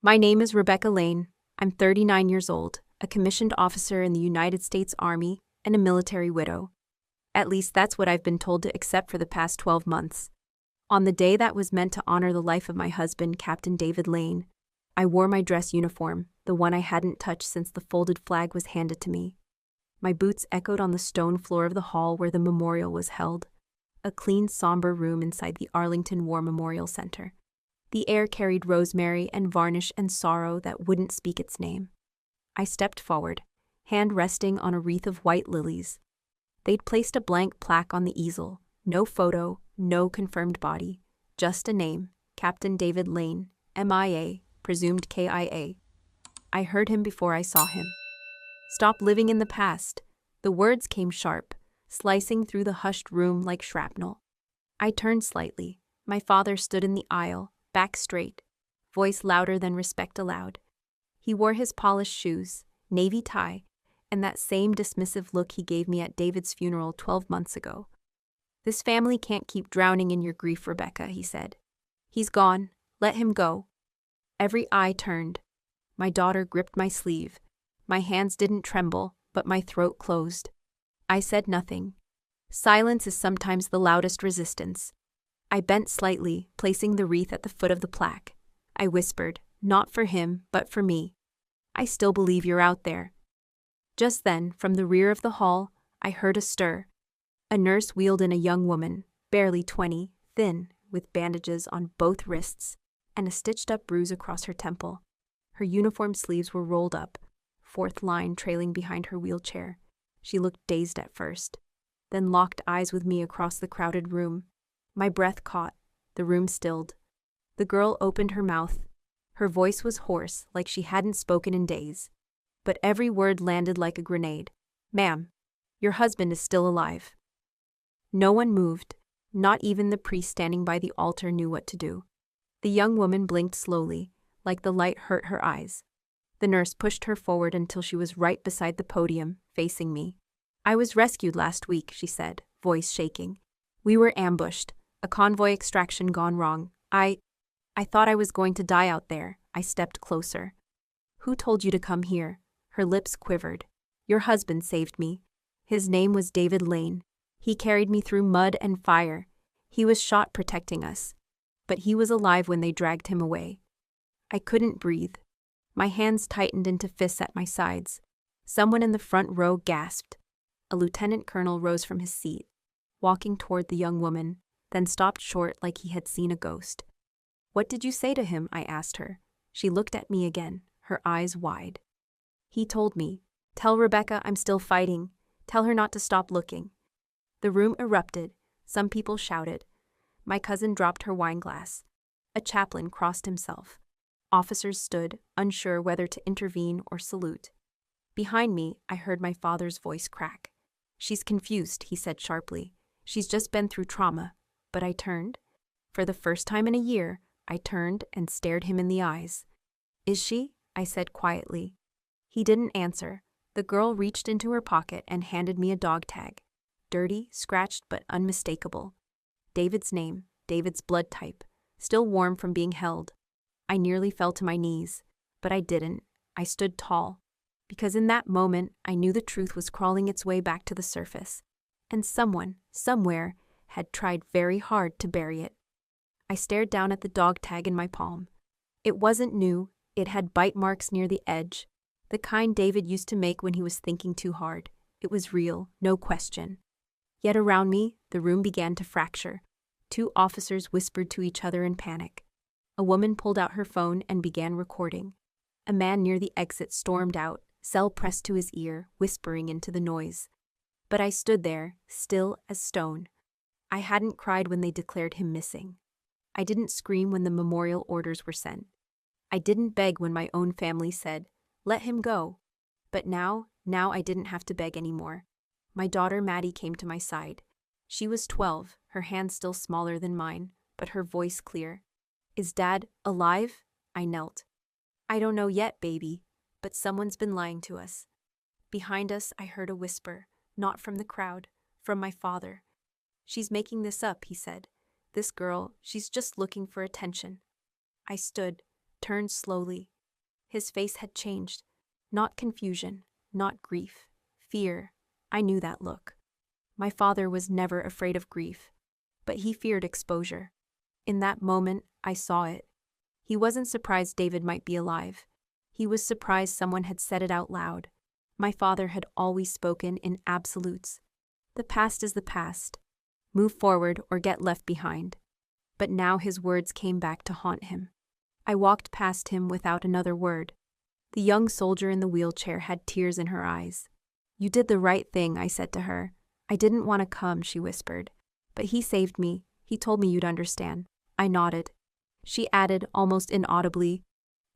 My name is Rebecca Lane. I'm 39 years old, a commissioned officer in the United States Army, and a military widow. At least that's what I've been told to accept for the past 12 months. On the day that was meant to honor the life of my husband, Captain David Lane, I wore my dress uniform, the one I hadn't touched since the folded flag was handed to me. My boots echoed on the stone floor of the hall where the memorial was held, a clean, somber room inside the Arlington War Memorial Center. The air carried rosemary and varnish and sorrow that wouldn't speak its name. I stepped forward, hand resting on a wreath of white lilies. They'd placed a blank plaque on the easel, no photo, no confirmed body, just a name, Captain David Lane, MIA, presumed KIA. I heard him before I saw him. Stop living in the past. The words came sharp, slicing through the hushed room like shrapnel. I turned slightly. My father stood in the aisle, back straight, voice louder than respect allowed. He wore his polished shoes, navy tie, and that same dismissive look he gave me at David's funeral 12 months ago. "This family can't keep drowning in your grief, Rebecca," he said. "He's gone. Let him go." Every eye turned. My daughter gripped my sleeve. My hands didn't tremble, but my throat closed. I said nothing. Silence is sometimes the loudest resistance. I bent slightly, placing the wreath at the foot of the plaque. I whispered, "Not for him, but for me. I still believe you're out there." Just then, from the rear of the hall, I heard a stir. A nurse wheeled in a young woman, barely 20, thin, with bandages on both wrists, and a stitched-up bruise across her temple. Her uniform sleeves were rolled up, fourth line trailing behind her wheelchair. She looked dazed at first, then locked eyes with me across the crowded room. My breath caught. The room stilled. The girl opened her mouth. Her voice was hoarse, like she hadn't spoken in days. But every word landed like a grenade. "Ma'am, your husband is still alive." No one moved. Not even the priest standing by the altar knew what to do. The young woman blinked slowly, like the light hurt her eyes. The nurse pushed her forward until she was right beside the podium, facing me. "I was rescued last week," she said, voice shaking. "We were ambushed. A convoy extraction gone wrong. I thought I was going to die out there." I stepped closer. "Who told you to come here?" Her lips quivered. "Your husband saved me. His name was David Lane. He carried me through mud and fire. He was shot protecting us. But he was alive when they dragged him away." I couldn't breathe. My hands tightened into fists at my sides. Someone in the front row gasped. A lieutenant colonel rose from his seat, walking toward the young woman, then stopped short like he had seen a ghost. "What did you say to him?" I asked her. She looked at me again, her eyes wide. "He told me, 'Tell Rebecca I'm still fighting. Tell her not to stop looking.'" The room erupted. Some people shouted. My cousin dropped her wineglass. A chaplain crossed himself. Officers stood, unsure whether to intervene or salute. Behind me, I heard my father's voice crack. "She's confused," he said sharply. "She's just been through trauma." But I turned. For the first time in a year, I turned and stared him in the eyes. "Is she?" I said quietly. He didn't answer. The girl reached into her pocket and handed me a dog tag. Dirty, scratched, but unmistakable. David's name, David's blood type, still warm from being held. I nearly fell to my knees, but I didn't. I stood tall, because in that moment I knew the truth was crawling its way back to the surface, and someone, somewhere, had tried very hard to bury it. I stared down at the dog tag in my palm. It wasn't new. It had bite marks near the edge, the kind David used to make when he was thinking too hard. It was real, no question. Yet around me, the room began to fracture. Two officers whispered to each other in panic. A woman pulled out her phone and began recording. A man near the exit stormed out, cell pressed to his ear, whispering into the noise. But I stood there, still as stone. I hadn't cried when they declared him missing. I didn't scream when the memorial orders were sent. I didn't beg when my own family said, "Let him go." But now I didn't have to beg anymore. My daughter Maddie came to my side. She was 12, her hand still smaller than mine, but her voice clear. "Is Dad alive?" I knelt. "I don't know yet, baby, but someone's been lying to us." Behind us, I heard a whisper, not from the crowd, from my father. "She's making this up," he said. "This girl, she's just looking for attention." I stood, turned slowly, His face had changed. Not confusion, not grief, fear. I knew that look. My father was never afraid of grief, but he feared exposure. In that moment, I saw it. He wasn't surprised David might be alive. He was surprised someone had said it out loud. My father had always spoken in absolutes. The past is the past. Move forward or get left behind. But now his words came back to haunt him. I walked past him without another word. The young soldier in the wheelchair had tears in her eyes. "You did the right thing," I said to her. "I didn't want to come," she whispered. "But he saved me. He told me you'd understand." I nodded. She added, almost inaudibly,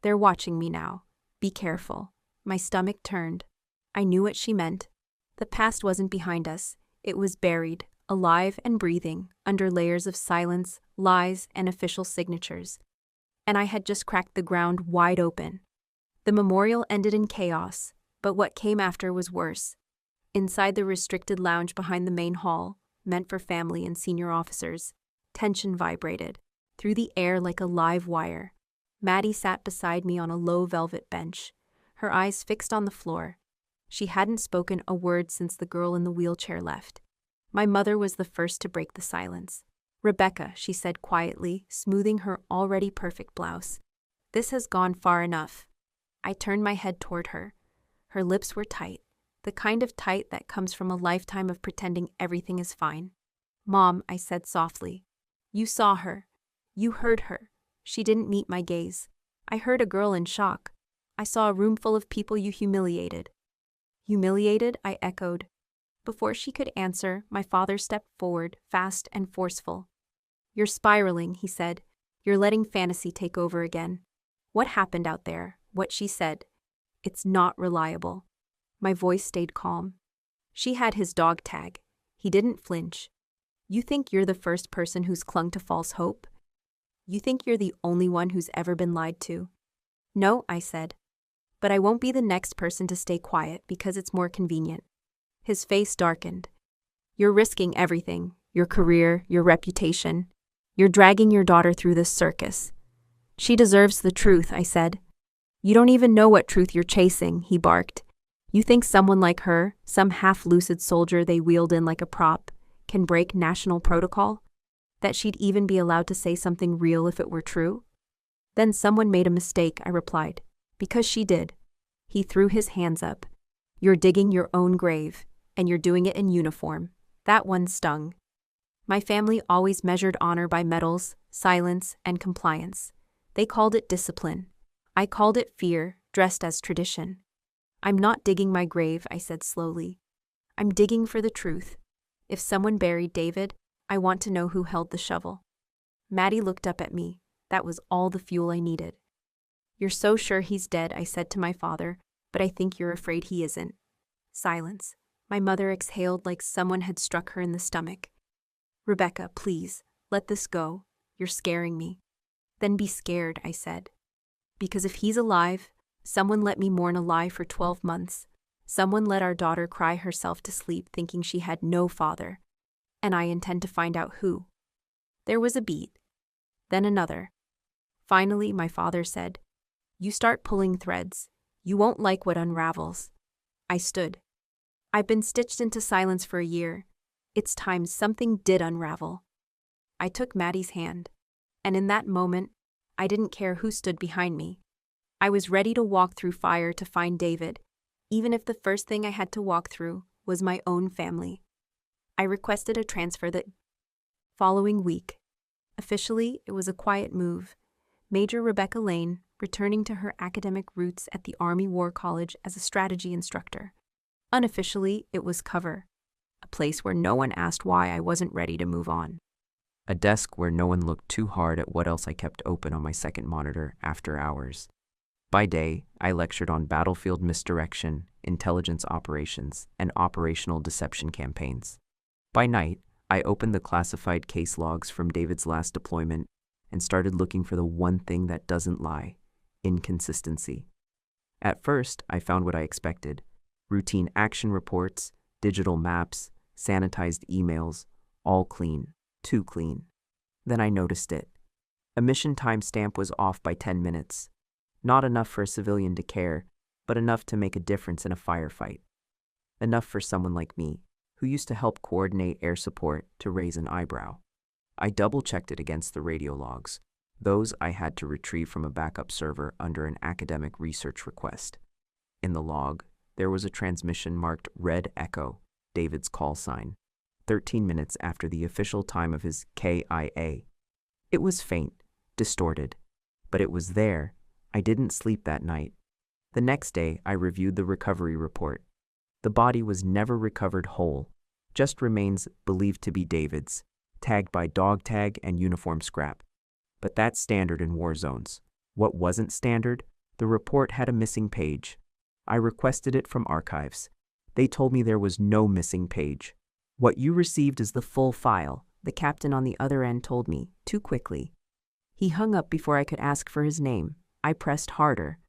"They're watching me now. Be careful." My stomach turned. I knew what she meant. The past wasn't behind us. It was buried, alive and breathing, under layers of silence, lies, and official signatures. And I had just cracked the ground wide open. The memorial ended in chaos, but what came after was worse. Inside the restricted lounge behind the main hall, meant for family and senior officers, tension vibrated through the air like a live wire. Maddie sat beside me on a low velvet bench, her eyes fixed on the floor. She hadn't spoken a word since the girl in the wheelchair left. My mother was the first to break the silence. "Rebecca," she said quietly, smoothing her already perfect blouse. "This has gone far enough." I turned my head toward her. Her lips were tight, the kind of tight that comes from a lifetime of pretending everything is fine. "Mom," I said softly, "you saw her. You heard her." She didn't meet my gaze. "I heard a girl in shock. I saw a room full of people you humiliated." "Humiliated?" I echoed. Before she could answer, my father stepped forward, fast and forceful. "You're spiraling," he said. "You're letting fantasy take over again. What happened out there? What she said? It's not reliable." My voice stayed calm. "She had his dog tag. He didn't flinch. You think you're the first person who's clung to false hope? You think you're the only one who's ever been lied to?" "No," I said. "But I won't be the next person to stay quiet because it's more convenient." His face darkened. "You're risking everything, your career, your reputation. You're dragging your daughter through this circus." "She deserves the truth," I said. "You don't even know what truth you're chasing," he barked. "You think someone like her, some half-lucid soldier they wheeled in like a prop, can break national protocol? That she'd even be allowed to say something real if it were true?" "Then someone made a mistake," I replied. "Because she did." He threw his hands up. "You're digging your own grave, and you're doing it in uniform." That one stung. My family always measured honor by medals, silence, and compliance. They called it discipline. I called it fear, dressed as tradition. "I'm not digging my grave," I said slowly. "I'm digging for the truth. If someone buried David, I want to know who held the shovel." Maddie looked up at me. That was all the fuel I needed. "You're so sure he's dead," I said to my father, "but I think you're afraid he isn't." Silence. My mother exhaled like someone had struck her in the stomach. "Rebecca, please, let this go. You're scaring me." "Then be scared," I said. "Because if he's alive, someone let me mourn a lie for 12 months. Someone let our daughter cry herself to sleep thinking she had no father. And I intend to find out who." There was a beat. Then another. Finally, my father said, "You start pulling threads. You won't like what unravels." I stood. "I've been stitched into silence for a year. It's time something did unravel." I took Maddie's hand. And in that moment, I didn't care who stood behind me. I was ready to walk through fire to find David, even if the first thing I had to walk through was my own family. I requested a transfer the following week. Officially, it was a quiet move. Major Rebecca Lane returning to her academic roots at the Army War College as a strategy instructor. Unofficially, it was cover, a place where no one asked why I wasn't ready to move on. A desk where no one looked too hard at what else I kept open on my second monitor after hours. By day, I lectured on battlefield misdirection, intelligence operations, and operational deception campaigns. By night, I opened the classified case logs from David's last deployment and started looking for the one thing that doesn't lie: inconsistency. At first, I found what I expected: routine action reports, digital maps, sanitized emails, all clean, too clean. Then I noticed it. A mission timestamp was off by 10 minutes. Not enough for a civilian to care, but enough to make a difference in a firefight. Enough for someone like me, who used to help coordinate air support, to raise an eyebrow. I double-checked it against the radio logs, those I had to retrieve from a backup server under an academic research request. In the log, there was a transmission marked Red Echo, David's call sign, 13 minutes after the official time of his KIA. It was faint, distorted, but it was there. I didn't sleep that night. The next day, I reviewed the recovery report. The body was never recovered whole, just remains believed to be David's, tagged by dog tag and uniform scrap. But that's standard in war zones. What wasn't standard? The report had a missing page. I requested it from archives. They told me there was no missing page. What you received is the full file, the captain on the other end told me, too quickly. He hung up before I could ask for his name. I pressed harder.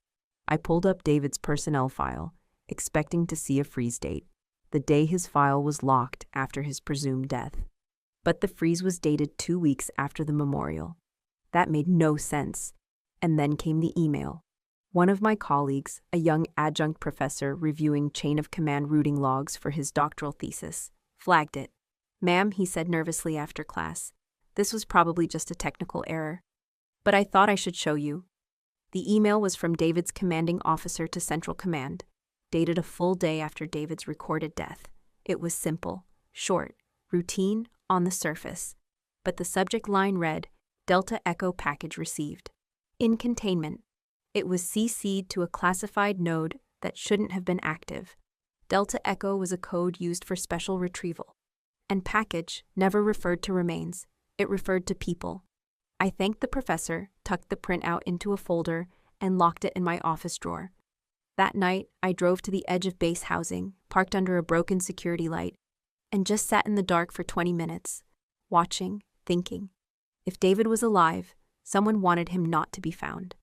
I pulled up David's personnel file, expecting to see a freeze date, the day his file was locked after his presumed death. But the freeze was dated 2 weeks after the memorial. That made no sense. And then came the email. One of my colleagues, a young adjunct professor reviewing chain of command routing logs for his doctoral thesis, flagged it. "Ma'am," he said nervously after class, "this was probably just a technical error. But I thought I should show you." The email was from David's commanding officer to Central Command, dated a full day after David's recorded death. It was simple, short, routine on the surface, but the subject line read, "Delta Echo package received." In containment, it was CC'd to a classified node that shouldn't have been active. Delta Echo was a code used for special retrieval. And package never referred to remains, it referred to people. I thanked the professor, tucked the printout into a folder, and locked it in my office drawer. That night, I drove to the edge of base housing, parked under a broken security light, and just sat in the dark for 20 minutes, watching, thinking. If David was alive, someone wanted him not to be found.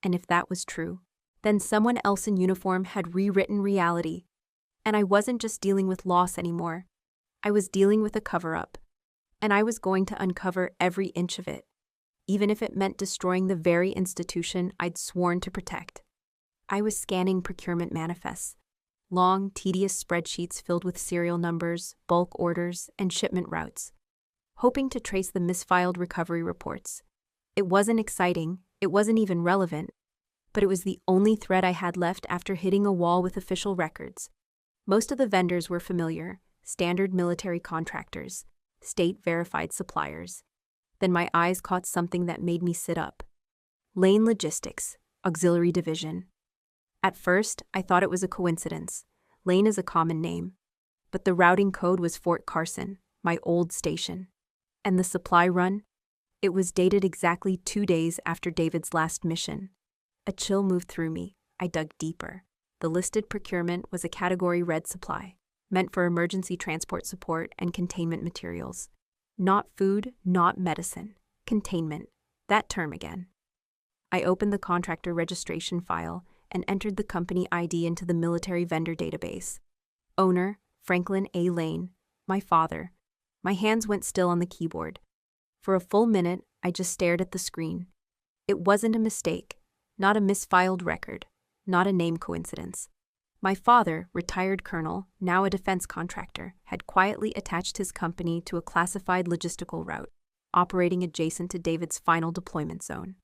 And if that was true, then someone else in uniform had rewritten reality. And I wasn't just dealing with loss anymore. I was dealing with a cover-up. And I was going to uncover every inch of it, even if it meant destroying the very institution I'd sworn to protect. I was scanning procurement manifests, long, tedious spreadsheets filled with serial numbers, bulk orders, and shipment routes, hoping to trace the misfiled recovery reports. It wasn't exciting, it wasn't even relevant, but it was the only thread I had left after hitting a wall with official records. Most of the vendors were familiar, standard military contractors, state-verified suppliers. Then my eyes caught something that made me sit up. Lane Logistics, Auxiliary Division. At first, I thought it was a coincidence. Lane is a common name. But the routing code was Fort Carson, my old station. And the supply run? It was dated exactly 2 days after David's last mission. A chill moved through me. I dug deeper. The listed procurement was a Category Red supply, meant for emergency transport support and containment materials. Not food, not medicine. Containment. That term again. I opened the contractor registration file and entered the company ID into the military vendor database. Owner, Franklin A. Lane, my father. My hands went still on the keyboard. For a full minute, I just stared at the screen. It wasn't a mistake, not a misfiled record, not a name coincidence. My father, retired colonel, now a defense contractor, had quietly attached his company to a classified logistical route, operating adjacent to David's final deployment zone.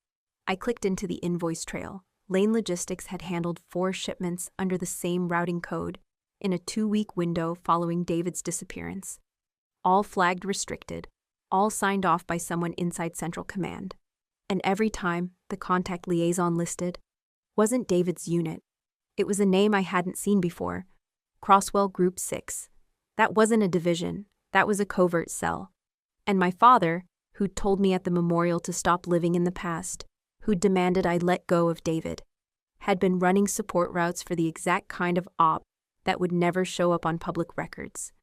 I clicked into the invoice trail. Lane Logistics had handled 4 shipments under the same routing code in a 2-week window following David's disappearance. All flagged restricted, all signed off by someone inside Central Command. And every time, the contact liaison listed wasn't David's unit. It was a name I hadn't seen before. Crosswell Group 6. That wasn't a division. That was a covert cell. And my father, who'd told me at the memorial to stop living in the past, who'd demanded I let go of David, had been running support routes for the exact kind of op that would never show up on public records.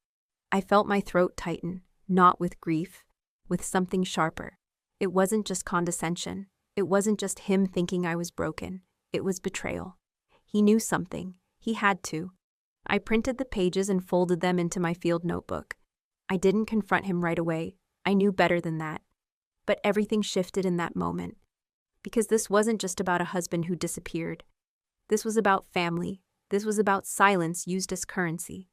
I felt my throat tighten, not with grief, with something sharper. It wasn't just condescension. It wasn't just him thinking I was broken. It was betrayal. He knew something. He had to. I printed the pages and folded them into my field notebook. I didn't confront him right away. I knew better than that. But everything shifted in that moment. Because this wasn't just about a husband who disappeared. This was about family. This was about silence used as currency.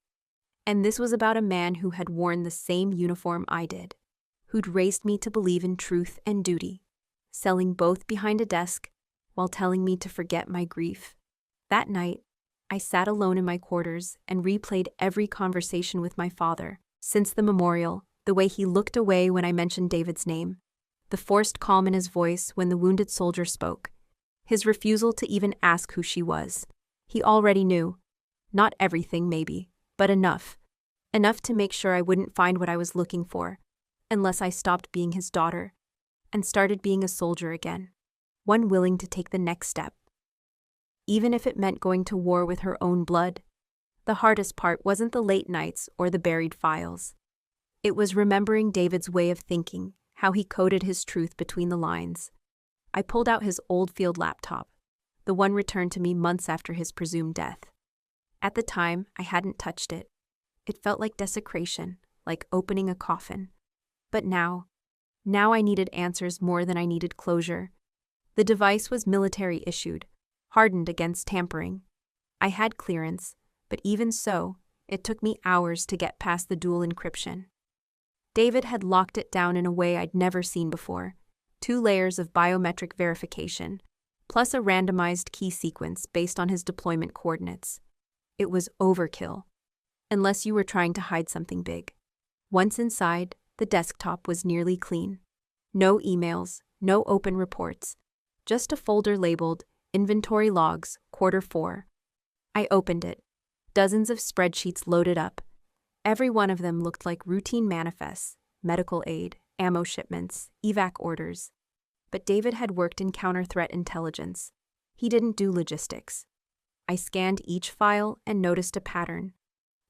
And this was about a man who had worn the same uniform I did, who'd raised me to believe in truth and duty, selling both behind a desk while telling me to forget my grief. That night, I sat alone in my quarters and replayed every conversation with my father since the memorial, the way he looked away when I mentioned David's name, the forced calm in his voice when the wounded soldier spoke, his refusal to even ask who she was. He already knew. Not everything, maybe, but enough. Enough to make sure I wouldn't find what I was looking for, unless I stopped being his daughter and started being a soldier again, one willing to take the next step. Even if it meant going to war with her own blood. The hardest part wasn't the late nights or the buried files. It was remembering David's way of thinking, how he coded his truth between the lines. I pulled out his old field laptop, the one returned to me months after his presumed death. At the time, I hadn't touched it. It felt like desecration, like opening a coffin. But now I needed answers more than I needed closure. The device was military issued, hardened against tampering. I had clearance, but even so, it took me hours to get past the dual encryption. David had locked it down in a way I'd never seen before, 2 layers of biometric verification, plus a randomized key sequence based on his deployment coordinates. It was overkill, unless you were trying to hide something big. Once inside, the desktop was nearly clean. No emails, no open reports, just a folder labeled Inventory Logs, Quarter 4. I opened it. Dozens of spreadsheets loaded up. Every one of them looked like routine manifests, medical aid, ammo shipments, evac orders. But David had worked in counter-threat intelligence. He didn't do logistics. I scanned each file and noticed a pattern.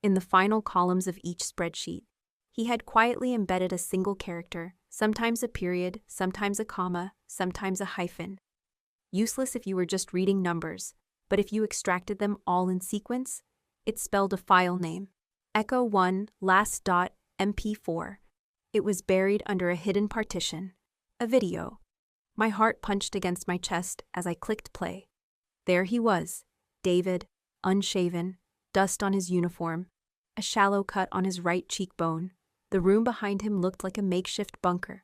In the final columns of each spreadsheet, he had quietly embedded a single character, sometimes a period, sometimes a comma, sometimes a hyphen. Useless if you were just reading numbers, but if you extracted them all in sequence, it spelled a file name. Echo 1 last.mp4. It was buried under a hidden partition. A video. My heart punched against my chest as I clicked play. There he was, David, unshaven, dust on his uniform, a shallow cut on his right cheekbone. The room behind him looked like a makeshift bunker.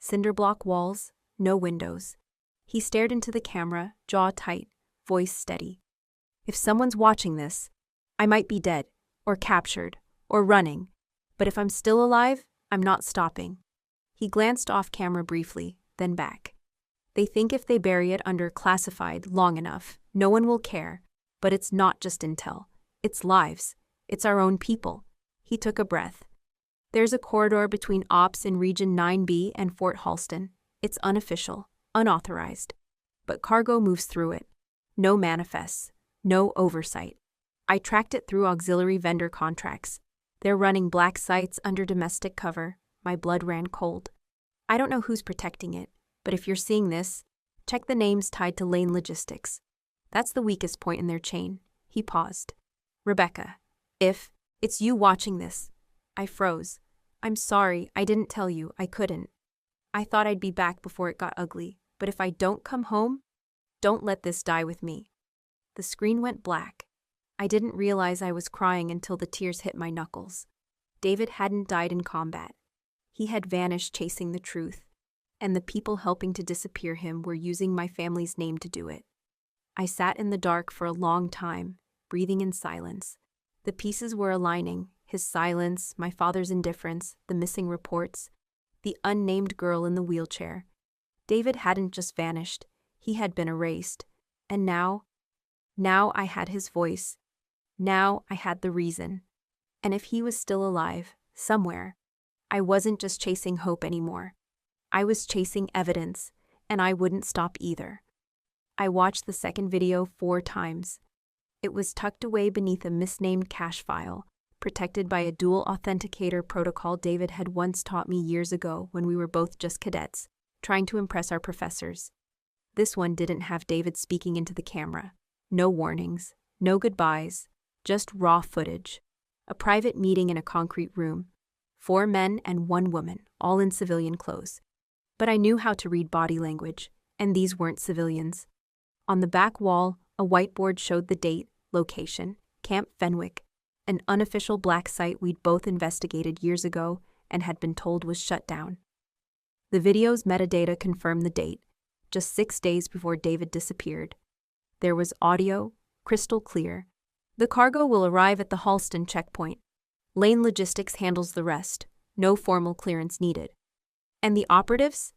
Cinder block walls, no windows. He stared into the camera, jaw tight, voice steady. If someone's watching this, I might be dead, or captured, or running, but if I'm still alive, I'm not stopping. He glanced off camera briefly, then back. They think if they bury it under classified long enough, no one will care, but it's not just intel. It's lives. It's our own people. He took a breath. There's a corridor between ops in Region 9B and Fort Halston. It's unofficial, unauthorized. But cargo moves through it. No manifests, no oversight. I tracked it through auxiliary vendor contracts. They're running black sites under domestic cover. My blood ran cold. I don't know who's protecting it, but if you're seeing this, check the names tied to Lane Logistics. That's the weakest point in their chain. He paused. Rebecca, if it's you watching this. I froze. I'm sorry, I didn't tell you, I couldn't. I thought I'd be back before it got ugly, but if I don't come home, don't let this die with me. The screen went black. I didn't realize I was crying until the tears hit my knuckles. David hadn't died in combat. He had vanished chasing the truth, and the people helping to disappear him were using my family's name to do it. I sat in the dark for a long time, breathing in silence. The pieces were aligning, his silence, my father's indifference, the missing reports, the unnamed girl in the wheelchair. David hadn't just vanished, he had been erased. And now I had his voice. Now I had the reason. And if he was still alive, somewhere, I wasn't just chasing hope anymore. I was chasing evidence, and I wouldn't stop either. I watched the second video 4 times. It was tucked away beneath a misnamed cache file, protected by a dual authenticator protocol David had once taught me years ago when we were both just cadets, trying to impress our professors. This one didn't have David speaking into the camera. No warnings, no goodbyes, just raw footage. A private meeting in a concrete room. 4 men and 1 woman, all in civilian clothes. But I knew how to read body language. And these weren't civilians. On the back wall, a whiteboard showed the date, location, Camp Fenwick, an unofficial black site we'd both investigated years ago and had been told was shut down. The video's metadata confirmed the date, just 6 days before David disappeared. There was audio, crystal clear. The cargo will arrive at the Halston checkpoint. Lane Logistics handles the rest. No formal clearance needed. And the operatives?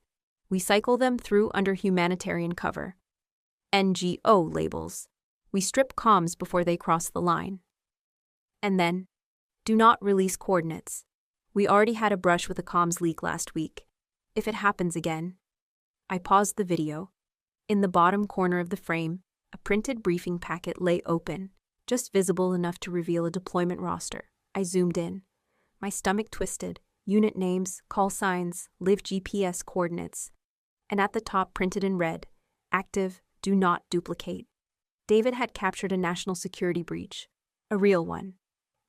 We cycle them through under humanitarian cover. NGO labels. We strip comms before they cross the line. And then, do not release coordinates. We already had a brush with a comms leak last week. If it happens again. I paused the video. In the bottom corner of the frame, a printed briefing packet lay open, just visible enough to reveal a deployment roster. I zoomed in. My stomach twisted. Unit names, call signs, live GPS coordinates. And at the top printed in red, active, do not duplicate. David had captured a national security breach. A real one.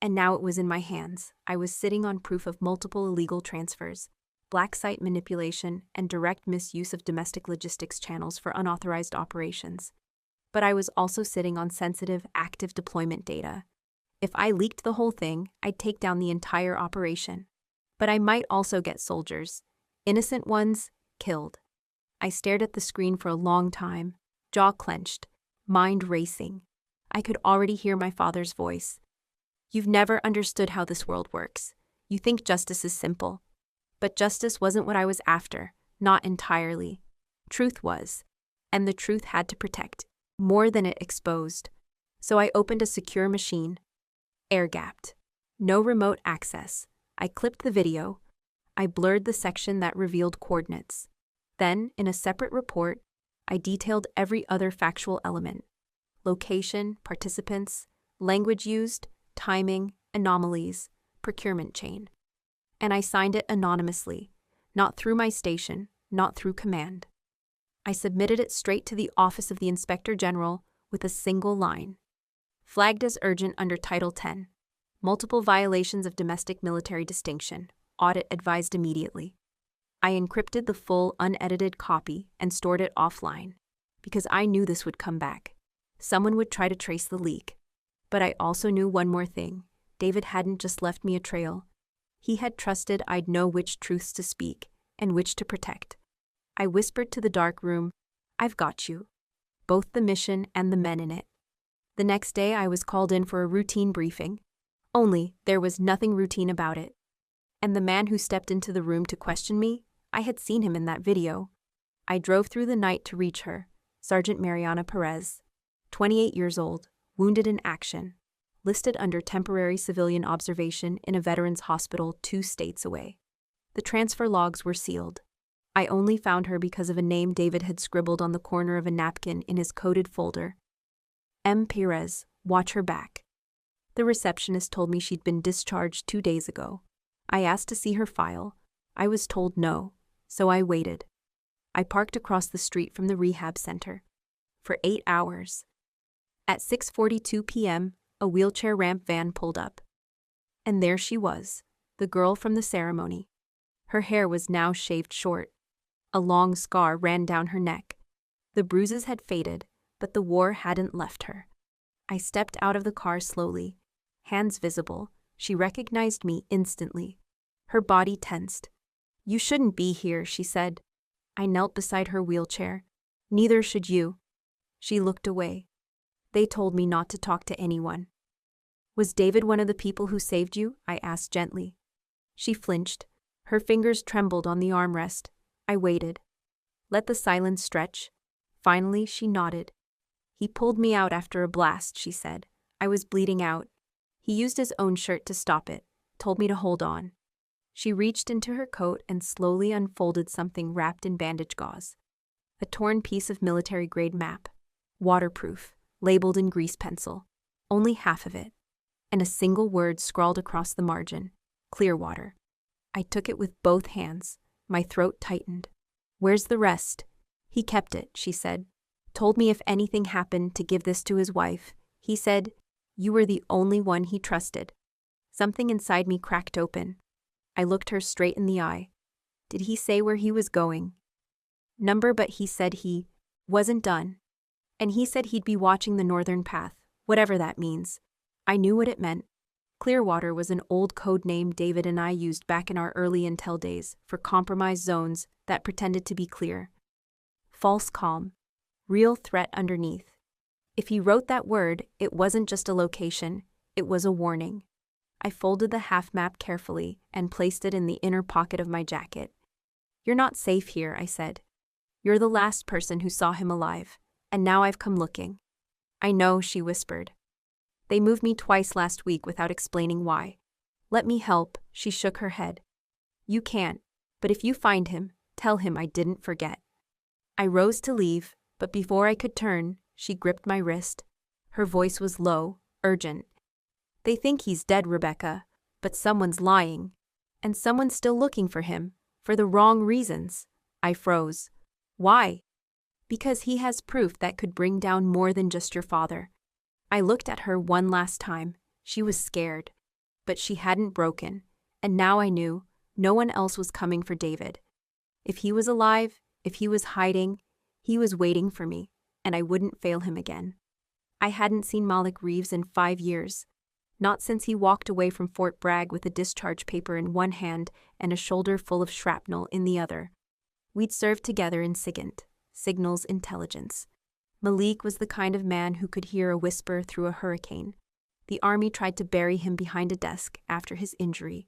And now it was in my hands. I was sitting on proof of multiple illegal transfers, black site manipulation, and direct misuse of domestic logistics channels for unauthorized operations. But I was also sitting on sensitive, active deployment data. If I leaked the whole thing, I'd take down the entire operation. But I might also get soldiers, innocent ones, killed. I stared at the screen for a long time, jaw clenched, mind racing. I could already hear my father's voice. You've never understood how this world works. You think justice is simple. But justice wasn't what I was after, not entirely. Truth was, and the truth had to protect, more than it exposed. So I opened a secure machine, air-gapped. No remote access. I clipped the video. I blurred the section that revealed coordinates. Then, in a separate report, I detailed every other factual element. Location, participants, language used, timing, anomalies, procurement chain. And I signed it anonymously, not through my station, not through command. I submitted it straight to the Office of the Inspector General with a single line. Flagged as urgent under Title 10. Multiple violations of domestic military distinction. Audit advised immediately. I encrypted the full, unedited copy and stored it offline, because I knew this would come back. Someone would try to trace the leak. But I also knew one more thing. David hadn't just left me a trail. He had trusted I'd know which truths to speak and which to protect. I whispered to the dark room, I've got you. Both the mission and the men in it. The next day I was called in for a routine briefing. Only, there was nothing routine about it. And the man who stepped into the room to question me, I had seen him in that video. I drove through the night to reach her, Sergeant Mariana Perez, 28 years old, wounded in action, listed under temporary civilian observation in a veterans hospital 2 states away. The transfer logs were sealed. I only found her because of a name David had scribbled on the corner of a napkin in his coded folder. M. Perez, watch her back. The receptionist told me she'd been discharged 2 days ago. I asked to see her file. I was told no, so I waited. I parked across the street from the rehab center. For 8 hours. At 6:42 p.m., a wheelchair ramp van pulled up. And there she was, the girl from the ceremony. Her hair was now shaved short. A long scar ran down her neck. The bruises had faded, but the war hadn't left her. I stepped out of the car slowly. Hands visible, she recognized me instantly. Her body tensed. You shouldn't be here, she said. I knelt beside her wheelchair. Neither should you. She looked away. They told me not to talk to anyone. Was David one of the people who saved you? I asked gently. She flinched. Her fingers trembled on the armrest. I waited. Let the silence stretch. Finally, she nodded. He pulled me out after a blast, she said. I was bleeding out. He used his own shirt to stop it, told me to hold on. She reached into her coat and slowly unfolded something wrapped in bandage gauze. A torn piece of military-grade map. Waterproof, labeled in grease pencil. Only half of it. And a single word scrawled across the margin. Clearwater. I took it with both hands. My throat tightened. Where's the rest? He kept it, she said. Told me if anything happened to give this to his wife. He said, you were the only one he trusted. Something inside me cracked open. I looked her straight in the eye. Did he say where he was going? number, but he said he wasn't done. And he said he'd be watching the Northern Path, whatever that means. I knew what it meant. Clearwater was an old code name David and I used back in our early intel days for compromised zones that pretended to be clear. False calm. Real threat underneath. If he wrote that word, it wasn't just a location, it was a warning. I folded the half map carefully and placed it in the inner pocket of my jacket. "You're not safe here," I said. "You're the last person who saw him alive, and now I've come looking." "I know," she whispered. "They moved me twice last week without explaining why." "Let me help," she shook her head. "You can't, but if you find him, tell him I didn't forget." I rose to leave, but before I could turn, she gripped my wrist. Her voice was low, urgent. "They think he's dead, Rebecca, but someone's lying. And someone's still looking for him, for the wrong reasons." I froze. "Why?" "Because he has proof that could bring down more than just your father." I looked at her one last time. She was scared. But she hadn't broken, and now I knew no one else was coming for David. If he was alive, if he was hiding, he was waiting for me, and I wouldn't fail him again. I hadn't seen Malik Reeves in 5 years. Not since he walked away from Fort Bragg with a discharge paper in one hand and a shoulder full of shrapnel in the other. We'd served together in SIGINT, Signals Intelligence. Malik was the kind of man who could hear a whisper through a hurricane. The Army tried to bury him behind a desk after his injury.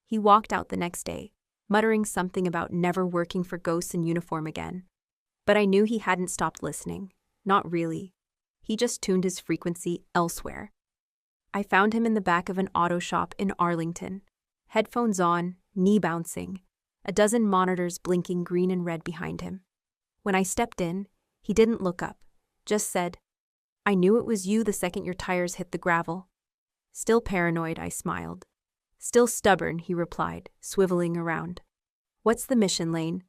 He walked out the next day, muttering something about never working for ghosts in uniform again. But I knew he hadn't stopped listening. Not really. He just tuned his frequency elsewhere. I found him in the back of an auto shop in Arlington. Headphones on, knee bouncing, a dozen monitors blinking green and red behind him. When I stepped in, he didn't look up, just said, "I knew it was you the second your tires hit the gravel." "Still paranoid," I smiled. "Still stubborn," he replied, swiveling around. "What's the mission, Lane?"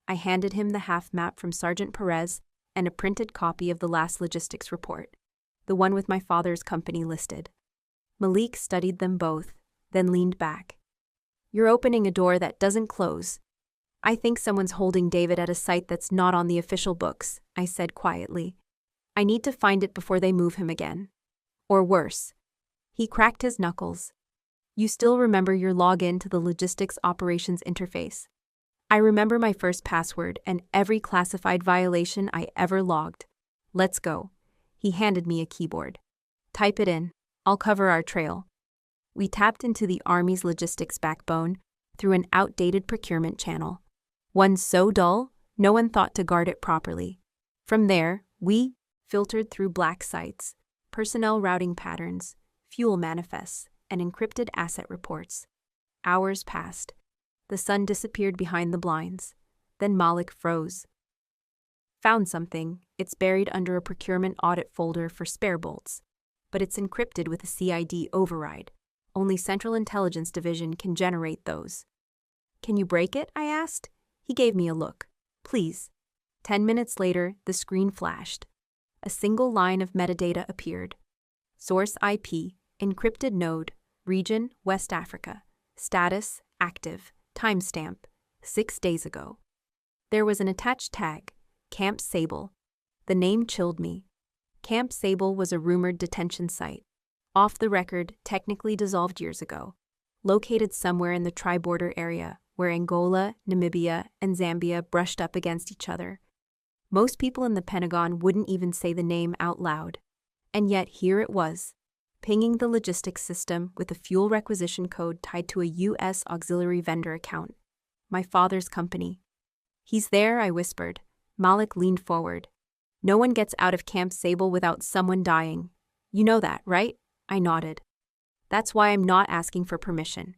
I handed him the half map from Sergeant Perez and a printed copy of the last logistics report, the one with my father's company listed. Malik studied them both, then leaned back. "You're opening a door that doesn't close. I think someone's holding David at a site that's not on the official books," I said quietly. "I need to find it before they move him again. Or worse." He cracked his knuckles. "You still remember your login to the Logistics Operations Interface?" "I remember my first password and every classified violation I ever logged." "Let's go." He handed me a keyboard. "Type it in. I'll cover our trail." We tapped into the Army's logistics backbone through an outdated procurement channel. One so dull, no one thought to guard it properly. From there, we filtered through black sites, personnel routing patterns, fuel manifests, and encrypted asset reports. Hours passed. The sun disappeared behind the blinds. Then Malik froze. "Found something. It's buried under a procurement audit folder for spare bolts. But it's encrypted with a CID override. Only Central Intelligence Division can generate those." "Can you break it?" I asked. He gave me a look. "Please." 10 minutes later, the screen flashed. A single line of metadata appeared. Source IP, encrypted node, region, West Africa. Status, active. Timestamp, 6 days ago. There was an attached tag, Camp Sable. The name chilled me. Camp Sable was a rumored detention site, off the record, technically dissolved years ago, located somewhere in the tri-border area where Angola, Namibia, and Zambia brushed up against each other. Most people in the Pentagon wouldn't even say the name out loud. And yet here it was, pinging the logistics system with a fuel requisition code tied to a U.S. auxiliary vendor account. My father's company. "He's there," I whispered. Malik leaned forward. "No one gets out of Camp Sable without someone dying. You know that, right?" I nodded. "That's why I'm not asking for permission."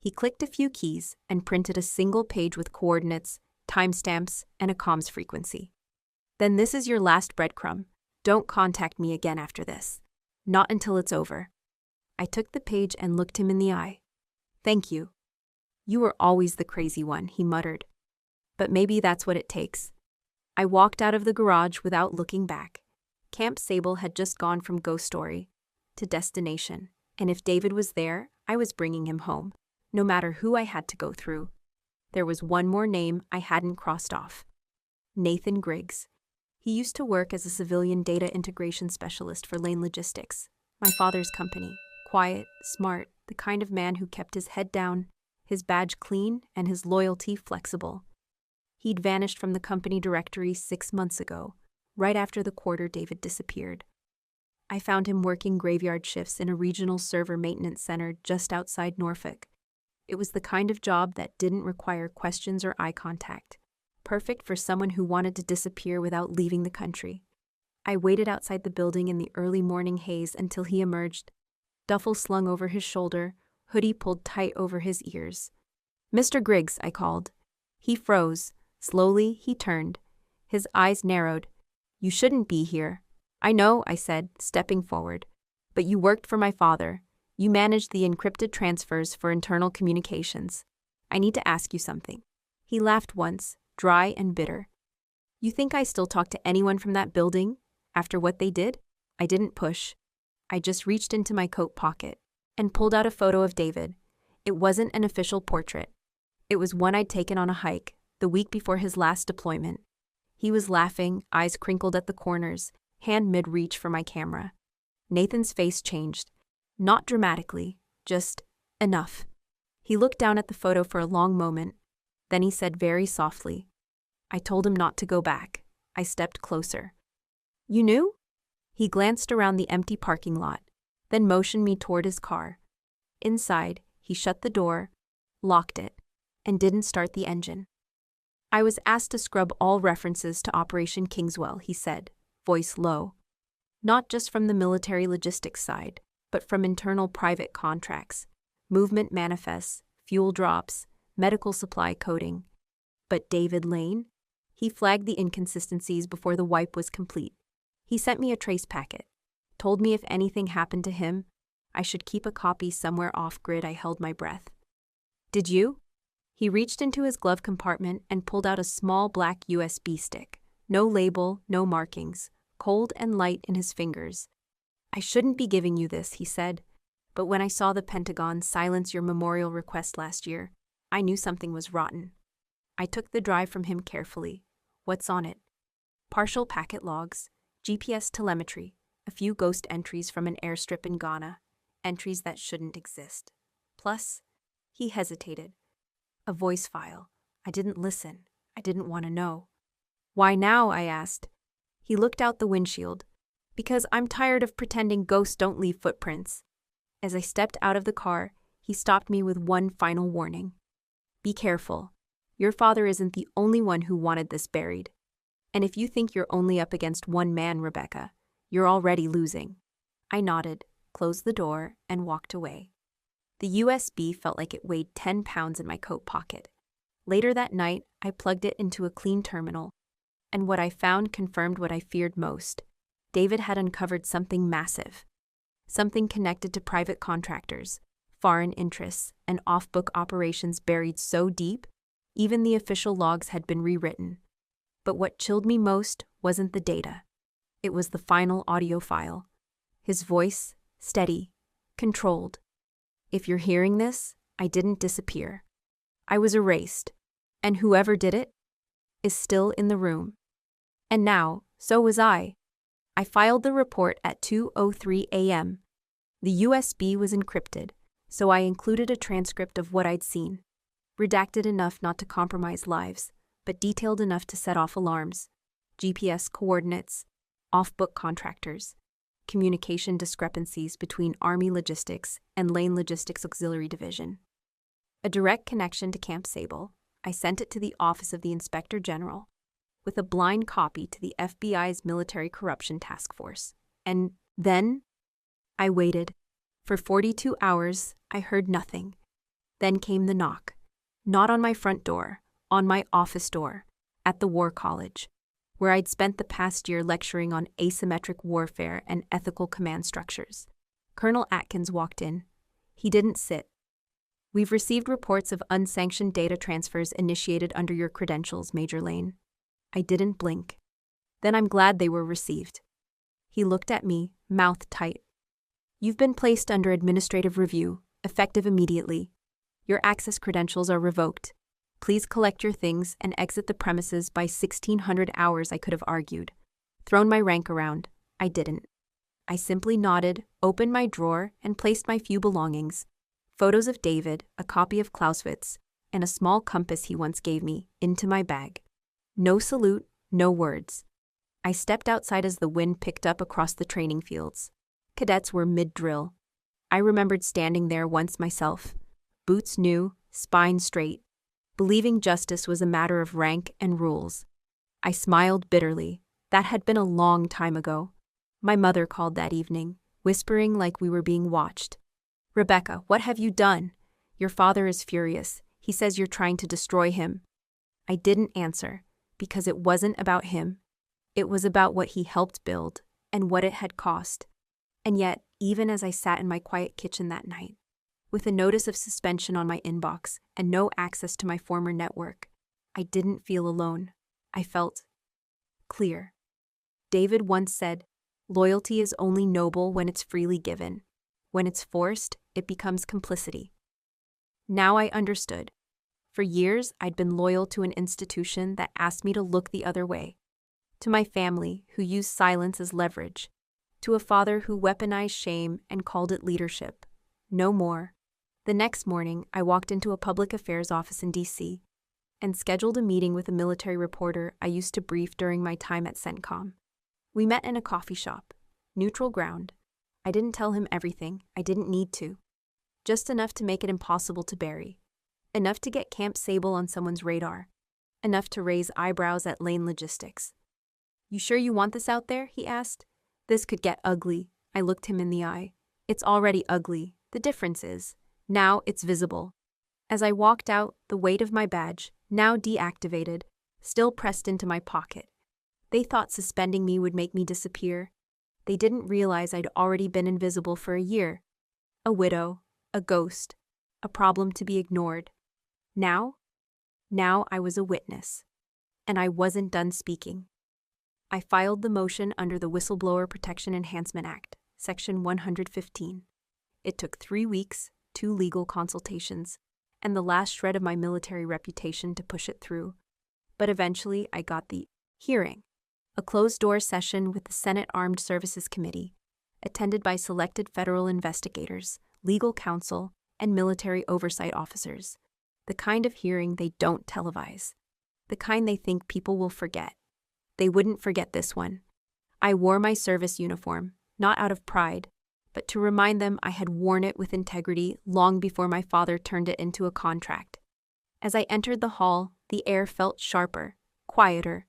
He clicked a few keys and printed a single page with coordinates, timestamps, and a comms frequency. "Then this is your last breadcrumb. Don't contact me again after this. Not until it's over." I took the page and looked him in the eye. "Thank you." "You were always the crazy one," he muttered. "But maybe that's what it takes." I walked out of the garage without looking back. Camp Sable had just gone from ghost story to destination, and if David was there, I was bringing him home, no matter who I had to go through. There was one more name I hadn't crossed off. Nathan Griggs. He used to work as a civilian data integration specialist for Lane Logistics, my father's company. Quiet, smart, the kind of man who kept his head down, his badge clean, and his loyalty flexible. He'd vanished from the company directory 6 months ago, right after the quarter David disappeared. I found him working graveyard shifts in a regional server maintenance center just outside Norfolk. It was the kind of job that didn't require questions or eye contact, perfect for someone who wanted to disappear without leaving the country. I waited outside the building in the early morning haze until he emerged, duffel slung over his shoulder, hoodie pulled tight over his ears. "Mr. Griggs," I called. He froze. Slowly, he turned. His eyes narrowed. "You shouldn't be here." "I know," I said, stepping forward. "But you worked for my father. You managed the encrypted transfers for internal communications. I need to ask you something." He laughed once, dry and bitter. "You think I still talk to anyone from that building, after what they did?" I didn't push. I just reached into my coat pocket and pulled out a photo of David. It wasn't an official portrait. It was one I'd taken on a hike, the week before his last deployment. He was laughing, eyes crinkled at the corners, hand mid-reach for my camera. Nathan's face changed. Not dramatically, just enough. He looked down at the photo for a long moment. Then he said very softly, "I told him not to go back." I stepped closer. "You knew?" He glanced around the empty parking lot, then motioned me toward his car. Inside, he shut the door, locked it, and didn't start the engine. "I was asked to scrub all references to Operation Kingswell," he said, voice low. "Not just from the military logistics side, but from internal private contracts, movement manifests, fuel drops, medical supply coding. But David Lane?" He flagged the inconsistencies before the wipe was complete. He sent me a trace packet, told me if anything happened to him, I should keep a copy somewhere off-grid. I held my breath. "Did you?" He reached into his glove compartment and pulled out a small black USB stick. No label, no markings, cold and light in his fingers. "I shouldn't be giving you this," he said, "but when I saw the Pentagon silence your memorial request last year, I knew something was rotten." I took the drive from him carefully. "What's on it?" "Partial packet logs, GPS telemetry, a few ghost entries from an airstrip in Ghana, entries that shouldn't exist. Plus," he hesitated, "a voice file. I didn't listen. I didn't want to know." "Why now?" I asked. He looked out the windshield. "Because I'm tired of pretending ghosts don't leave footprints." As I stepped out of the car, he stopped me with one final warning. "Be careful. Your father isn't the only one who wanted this buried. And if you think you're only up against one man, Rebecca, you're already losing." I nodded, closed the door, and walked away. The USB felt like it weighed 10 pounds in my coat pocket. Later that night, I plugged it into a clean terminal, and what I found confirmed what I feared most. David had uncovered something massive. Something connected to private contractors, foreign interests, and off-book operations buried so deep, even the official logs had been rewritten. But what chilled me most wasn't the data. It was the final audio file. His voice, steady, controlled. "If you're hearing this, I didn't disappear. I was erased, and whoever did it is still in the room. And now, so was I." I filed the report at 2:03 a.m. The USB was encrypted, so I included a transcript of what I'd seen. Redacted enough not to compromise lives, but detailed enough to set off alarms. GPS coordinates, off-book contractors, communication discrepancies between Army Logistics and Lane Logistics Auxiliary Division. A direct connection to Camp Sable. I sent it to the Office of the Inspector General, with a blind copy to the FBI's Military Corruption Task Force. And then I waited. For 42 hours, I heard nothing. Then came the knock. Not on my front door, on my office door, at the War College, where I'd spent the past year lecturing on asymmetric warfare and ethical command structures. Colonel Atkins walked in. He didn't sit. "We've received reports of unsanctioned data transfers initiated under your credentials, Major Lane." I didn't blink. "Then I'm glad they were received." He looked at me, mouth tight. "You've been placed under administrative review, effective immediately. Your access credentials are revoked. Please collect your things and exit the premises by 1600 hours, I could have argued. Thrown my rank around. I didn't. I simply nodded, opened my drawer, and placed my few belongings. Photos of David, a copy of Clausewitz, and a small compass he once gave me, into my bag. No salute, no words. I stepped outside as the wind picked up across the training fields. Cadets were mid-drill. I remembered standing there once myself. Boots new, spine straight. Believing justice was a matter of rank and rules. I smiled bitterly. That had been a long time ago. My mother called that evening, whispering like we were being watched. "Rebecca, what have you done? Your father is furious. He says you're trying to destroy him." I didn't answer, because it wasn't about him. It was about what he helped build, and what it had cost. And yet, even as I sat in my quiet kitchen that night, with a notice of suspension on my inbox and no access to my former network, I didn't feel alone. I felt clear. David once said, "Loyalty is only noble when it's freely given. When it's forced, it becomes complicity." Now I understood. For years, I'd been loyal to an institution that asked me to look the other way. To my family, who used silence as leverage. To a father who weaponized shame and called it leadership. No more. The next morning, I walked into a public affairs office in D.C. and scheduled a meeting with a military reporter I used to brief during my time at CENTCOM. We met in a coffee shop. Neutral ground. I didn't tell him everything. I didn't need to. Just enough to make it impossible to bury. Enough to get Camp Sable on someone's radar. Enough to raise eyebrows at Lane Logistics. "You sure you want this out there?" he asked. "This could get ugly." I looked him in the eye. "It's already ugly. The difference is, now it's visible." As I walked out, the weight of my badge, now deactivated, still pressed into my pocket. They thought suspending me would make me disappear. They didn't realize I'd already been invisible for a year. A widow, a ghost, a problem to be ignored. Now I was a witness. And I wasn't done speaking. I filed the motion under the Whistleblower Protection Enhancement Act, Section 115. It took 3 weeks, 2 legal consultations, and the last shred of my military reputation to push it through. But eventually I got the hearing, a closed-door session with the Senate Armed Services Committee, attended by selected federal investigators, legal counsel, and military oversight officers. The kind of hearing they don't televise. The kind they think people will forget. They wouldn't forget this one. I wore my service uniform, not out of pride, but to remind them I had worn it with integrity long before my father turned it into a contract. As I entered the hall, the air felt sharper, quieter.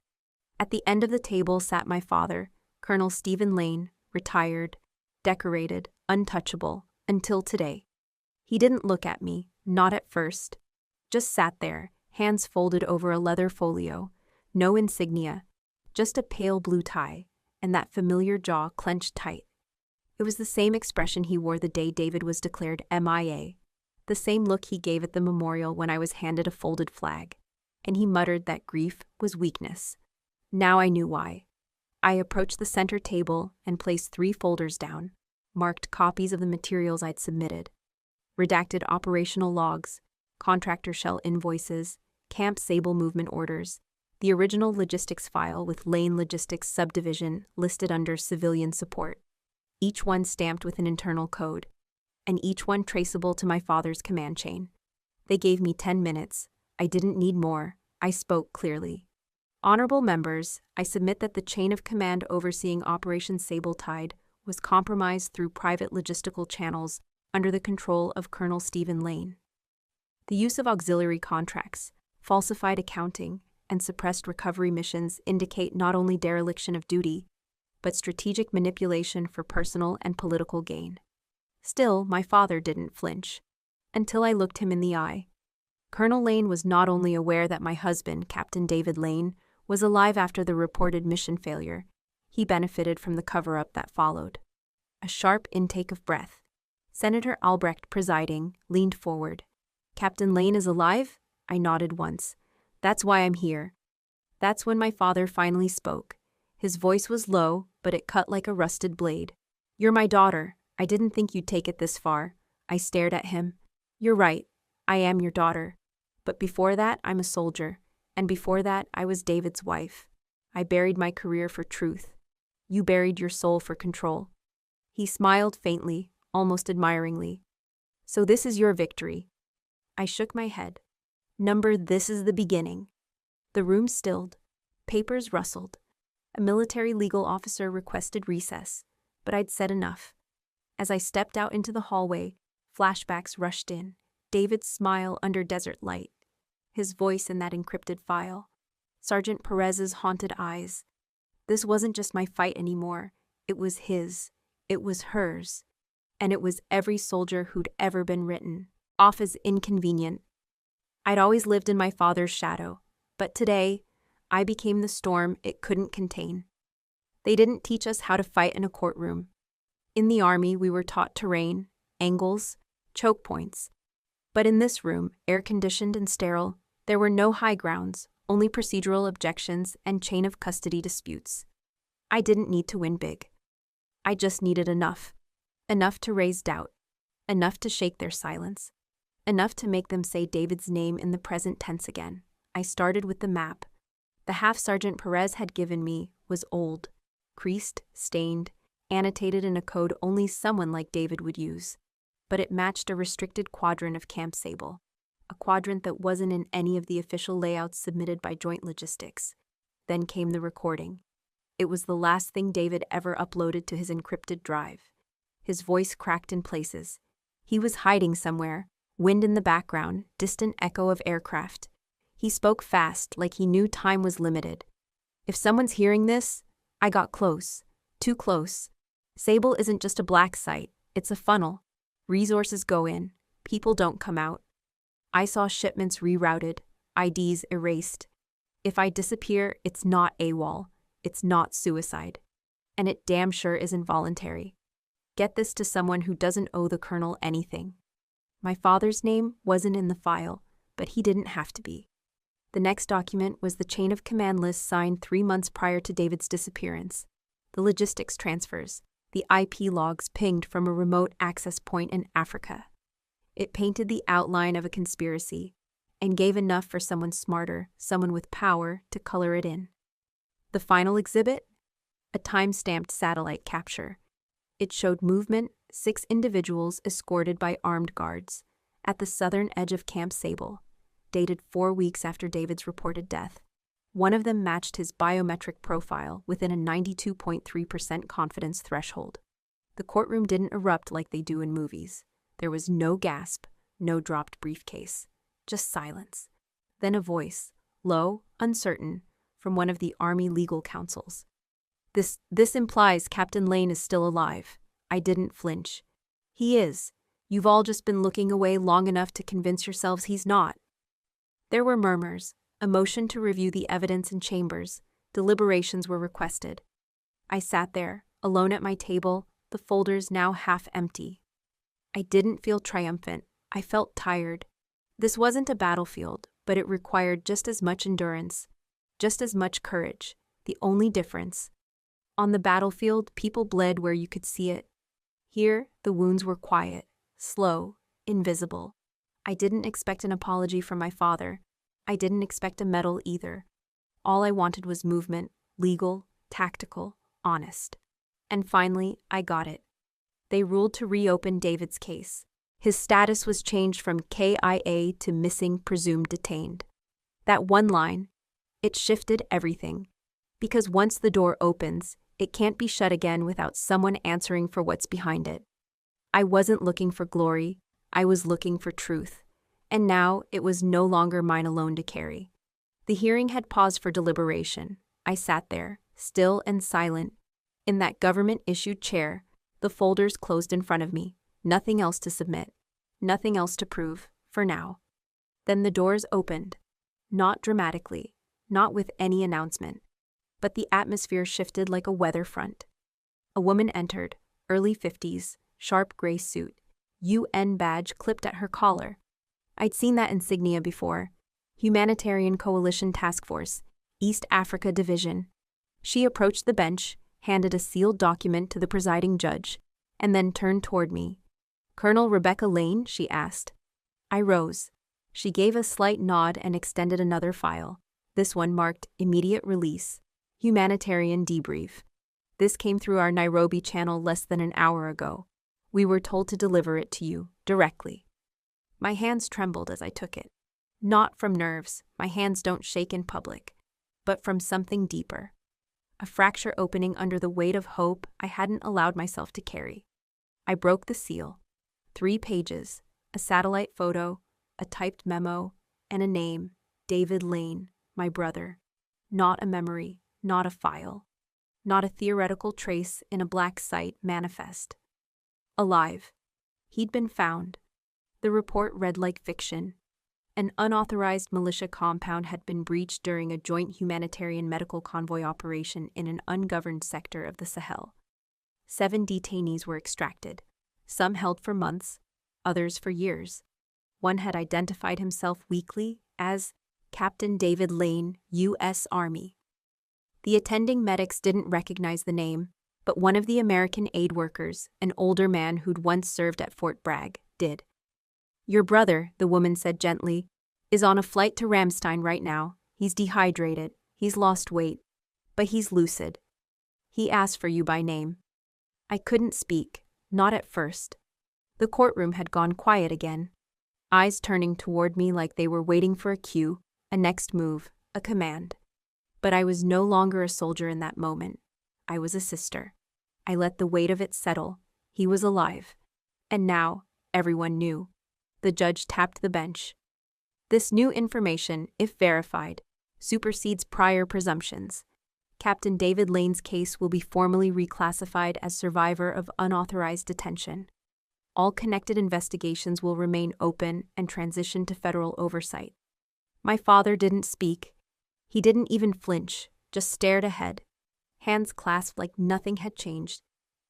At the end of the table sat my father, Colonel Stephen Lane, retired, decorated, untouchable, until today. He didn't look at me, not at first. Just sat there, hands folded over a leather folio, no insignia, just a pale blue tie, and that familiar jaw clenched tight. It was the same expression he wore the day David was declared MIA, the same look he gave at the memorial when I was handed a folded flag, and he muttered that grief was weakness. Now I knew why. I approached the center table and placed 3 folders down, marked copies of the materials I'd submitted, redacted operational logs, contractor shell invoices, Camp Sable movement orders, the original logistics file with Lane Logistics subdivision listed under civilian support, each one stamped with an internal code, and each one traceable to my father's command chain. They gave me 10 minutes. I didn't need more. I spoke clearly. "Honorable members, I submit that the chain of command overseeing Operation Sabletide was compromised through private logistical channels under the control of Colonel Stephen Lane. The use of auxiliary contracts, falsified accounting, and suppressed recovery missions indicate not only dereliction of duty, but strategic manipulation for personal and political gain." Still, my father didn't flinch, until I looked him in the eye. Colonel Lane was not only aware that my husband, Captain David Lane, was alive after the reported mission failure, he benefited from the cover-up that followed. A sharp intake of breath. Senator Albrecht, presiding, leaned forward. "Captain Lane is alive?" I nodded once. "That's why I'm here." That's when my father finally spoke. His voice was low, but it cut like a rusted blade. "You're my daughter. I didn't think you'd take it this far." I stared at him. "You're right. I am your daughter. But before that, I'm a soldier. And before that, I was David's wife. I buried my career for truth. You buried your soul for control." He smiled faintly, almost admiringly. "So this is your victory." I shook my head. "Number, this is the beginning." The room stilled. Papers rustled. A military legal officer requested recess, but I'd said enough. As I stepped out into the hallway, flashbacks rushed in. David's smile under desert light. His voice in that encrypted file. Sergeant Perez's haunted eyes. This wasn't just my fight anymore. It was his. It was hers. And it was every soldier who'd ever been written off as inconvenient. I'd always lived in my father's shadow, but today, I became the storm it couldn't contain. They didn't teach us how to fight in a courtroom. In the Army, we were taught terrain, angles, choke points. But in this room, air-conditioned and sterile, there were no high grounds, only procedural objections and chain of custody disputes. I didn't need to win big. I just needed enough. Enough to raise doubt. Enough to shake their silence. Enough to make them say David's name in the present tense again. I started with the map. The half Sergeant Perez had given me was old, creased, stained, annotated in a code only someone like David would use. But it matched a restricted quadrant of Camp Sable, a quadrant that wasn't in any of the official layouts submitted by Joint Logistics. Then came the recording. It was the last thing David ever uploaded to his encrypted drive. His voice cracked in places. He was hiding somewhere, wind in the background, distant echo of aircraft. He spoke fast, like he knew time was limited. "If someone's hearing this, I got close. Too close. Sable isn't just a black site, it's a funnel. Resources go in, people don't come out. I saw shipments rerouted, IDs erased. If I disappear, it's not AWOL, it's not suicide. And it damn sure isn't voluntary. Get this to someone who doesn't owe the colonel anything." My father's name wasn't in the file, but he didn't have to be. The next document was the chain of command list signed 3 months prior to David's disappearance. The logistics transfers, the IP logs pinged from a remote access point in Africa. It painted the outline of a conspiracy and gave enough for someone smarter, someone with power, to color it in. The final exhibit? A time-stamped satellite capture. It showed movement, 6 individuals escorted by armed guards, at the southern edge of Camp Sable, dated 4 weeks after David's reported death. One of them matched his biometric profile within a 92.3% confidence threshold. The courtroom didn't erupt like they do in movies. There was no gasp, no dropped briefcase, just silence. Then a voice, low, uncertain, from one of the Army legal counsels. This implies Captain Lane is still alive." I didn't flinch. "He is. You've all just been looking away long enough to convince yourselves he's not." There were murmurs, a motion to review the evidence in chambers. Deliberations were requested. I sat there, alone at my table, the folders now half empty. I didn't feel triumphant. I felt tired. This wasn't a battlefield, but it required just as much endurance, just as much courage. The only difference: on the battlefield, people bled where you could see it. Here, the wounds were quiet, slow, invisible. I didn't expect an apology from my father. I didn't expect a medal either. All I wanted was movement, legal, tactical, honest. And finally, I got it. They ruled to reopen David's case. His status was changed from KIA to missing presumed detained. That one line, it shifted everything. Because once the door opens, it can't be shut again without someone answering for what's behind it. I wasn't looking for glory. I was looking for truth. And now it was no longer mine alone to carry. The hearing had paused for deliberation. I sat there, still and silent, in that government-issued chair, the folders closed in front of me, nothing else to submit, nothing else to prove, for now. Then the doors opened, not dramatically, not with any announcement, but the atmosphere shifted like a weather front. A woman entered, early 50s, sharp gray suit, UN badge clipped at her collar. I'd seen that insignia before. Humanitarian Coalition Task Force, East Africa Division. She approached the bench, handed a sealed document to the presiding judge, and then turned toward me. "Colonel Rebecca Lane?" she asked. I rose. She gave a slight nod and extended another file. This one marked immediate release, humanitarian debrief. This came through our Nairobi channel less than an hour ago. We were told to deliver it to you directly. My hands trembled as I took it. Not from nerves, my hands don't shake in public, but from something deeper. A fracture opening under the weight of hope I hadn't allowed myself to carry. I broke the seal. 3 pages, a satellite photo, a typed memo, and a name, David Lane, my brother. Not a memory, not a file, not a theoretical trace in a black site manifest. Alive. He'd been found. The report read like fiction. An unauthorized militia compound had been breached during a joint humanitarian medical convoy operation in an ungoverned sector of the Sahel. 7 detainees were extracted, some held for months, others for years. One had identified himself weakly as Captain David Lane, U.S. Army. The attending medics didn't recognize the name, but one of the American aid workers, an older man who'd once served at Fort Bragg, did. Your brother, the woman said gently, is on a flight to Ramstein right now. He's dehydrated, he's lost weight, but he's lucid. He asked for you by name. I couldn't speak, not at first. The courtroom had gone quiet again, eyes turning toward me like they were waiting for a cue, a next move, a command. But I was no longer a soldier in that moment. I was a sister. I let the weight of it settle. He was alive. And now, everyone knew. The judge tapped the bench. This new information, if verified, supersedes prior presumptions. Captain David Lane's case will be formally reclassified as survivor of unauthorized detention. All connected investigations will remain open and transition to federal oversight. My father didn't speak. He didn't even flinch, just stared ahead, hands clasped like nothing had changed.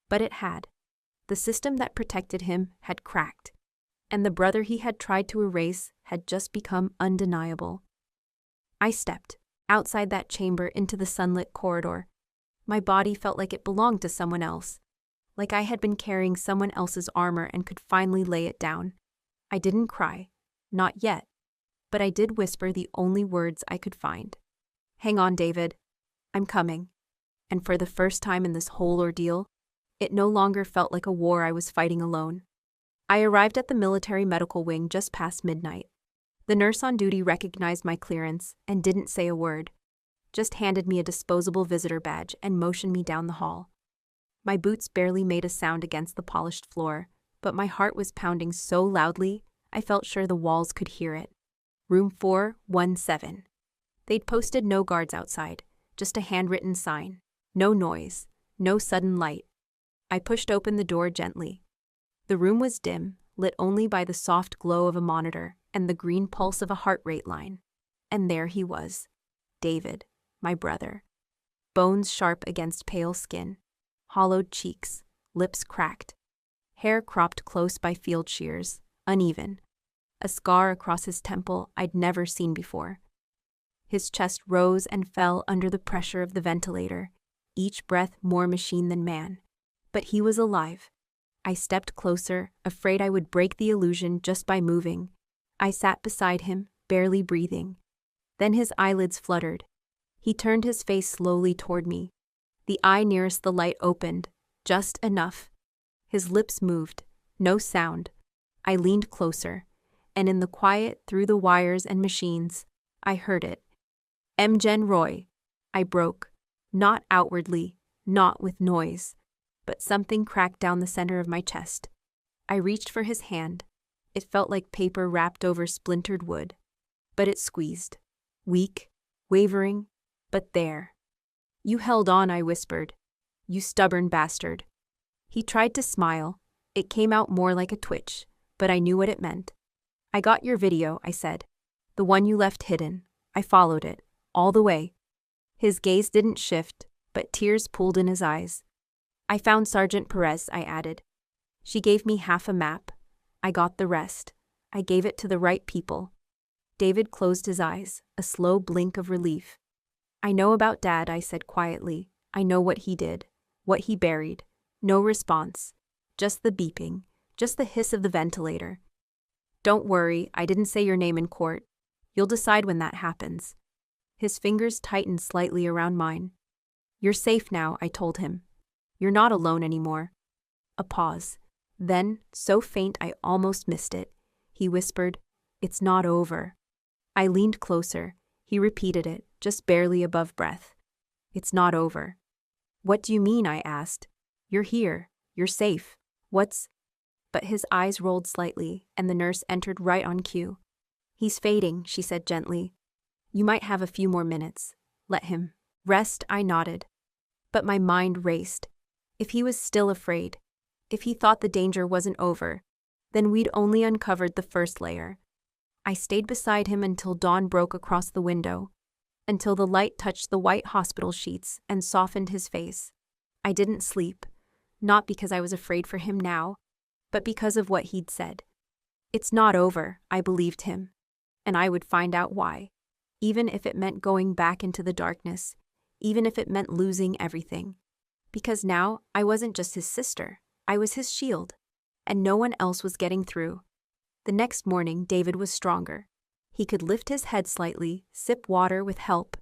But it had. The system that protected him had cracked, and the brother he had tried to erase had just become undeniable. I stepped outside that chamber into the sunlit corridor. My body felt like it belonged to someone else, like I had been carrying someone else's armor and could finally lay it down. I didn't cry, not yet, but I did whisper the only words I could find. Hang on, David. I'm coming. And for the first time in this whole ordeal, it no longer felt like a war I was fighting alone. I arrived at the military medical wing just past midnight. The nurse on duty recognized my clearance and didn't say a word, just handed me a disposable visitor badge and motioned me down the hall. My boots barely made a sound against the polished floor, but my heart was pounding so loudly I felt sure the walls could hear it. Room 417. They'd posted no guards outside, just a handwritten sign. No noise, no sudden light. I pushed open the door gently. The room was dim, lit only by the soft glow of a monitor and the green pulse of a heart rate line. And there he was, David, my brother. Bones sharp against pale skin, hollowed cheeks, lips cracked, hair cropped close by field shears, uneven, a scar across his temple I'd never seen before. His chest rose and fell under the pressure of the ventilator, each breath more machine than man. But he was alive. I stepped closer, afraid I would break the illusion just by moving. I sat beside him, barely breathing. Then his eyelids fluttered. He turned his face slowly toward me. The eye nearest the light opened, just enough. His lips moved, no sound. I leaned closer, and in the quiet through the wires and machines, I heard it. Mgen Roy. I broke, not outwardly, not with noise, but something cracked down the center of my chest. I reached for his hand. It felt like paper wrapped over splintered wood, but it squeezed. Weak, wavering, but there. You held on, I whispered. You stubborn bastard. He tried to smile. It came out more like a twitch, but I knew what it meant. I got your video, I said. The one you left hidden. I followed it, all the way. His gaze didn't shift, but tears pooled in his eyes. I found Sergeant Perez, I added. She gave me half a map. I got the rest. I gave it to the right people. David closed his eyes, a slow blink of relief. I know about Dad, I said quietly. I know what he did, what he buried. No response. Just the beeping, just the hiss of the ventilator. Don't worry, I didn't say your name in court. You'll decide when that happens. His fingers tightened slightly around mine. You're safe now, I told him. You're not alone anymore. A pause. Then, so faint I almost missed it, he whispered, "It's not over." I leaned closer. He repeated it, just barely above breath. "It's not over." "What do you mean?" I asked. "You're here. You're safe. What's—" But his eyes rolled slightly, and the nurse entered right on cue. "He's fading," she said gently. "You might have a few more minutes. Let him rest." I nodded. But my mind raced. If he was still afraid, if he thought the danger wasn't over, then we'd only uncovered the first layer. I stayed beside him until dawn broke across the window, until the light touched the white hospital sheets and softened his face. I didn't sleep, not because I was afraid for him now, but because of what he'd said. It's not over, I believed him, and I would find out why, even if it meant going back into the darkness, even if it meant losing everything. Because now I wasn't just his sister, I was his shield, and no one else was getting through. The next morning, David was stronger. He could lift his head slightly, sip water with help.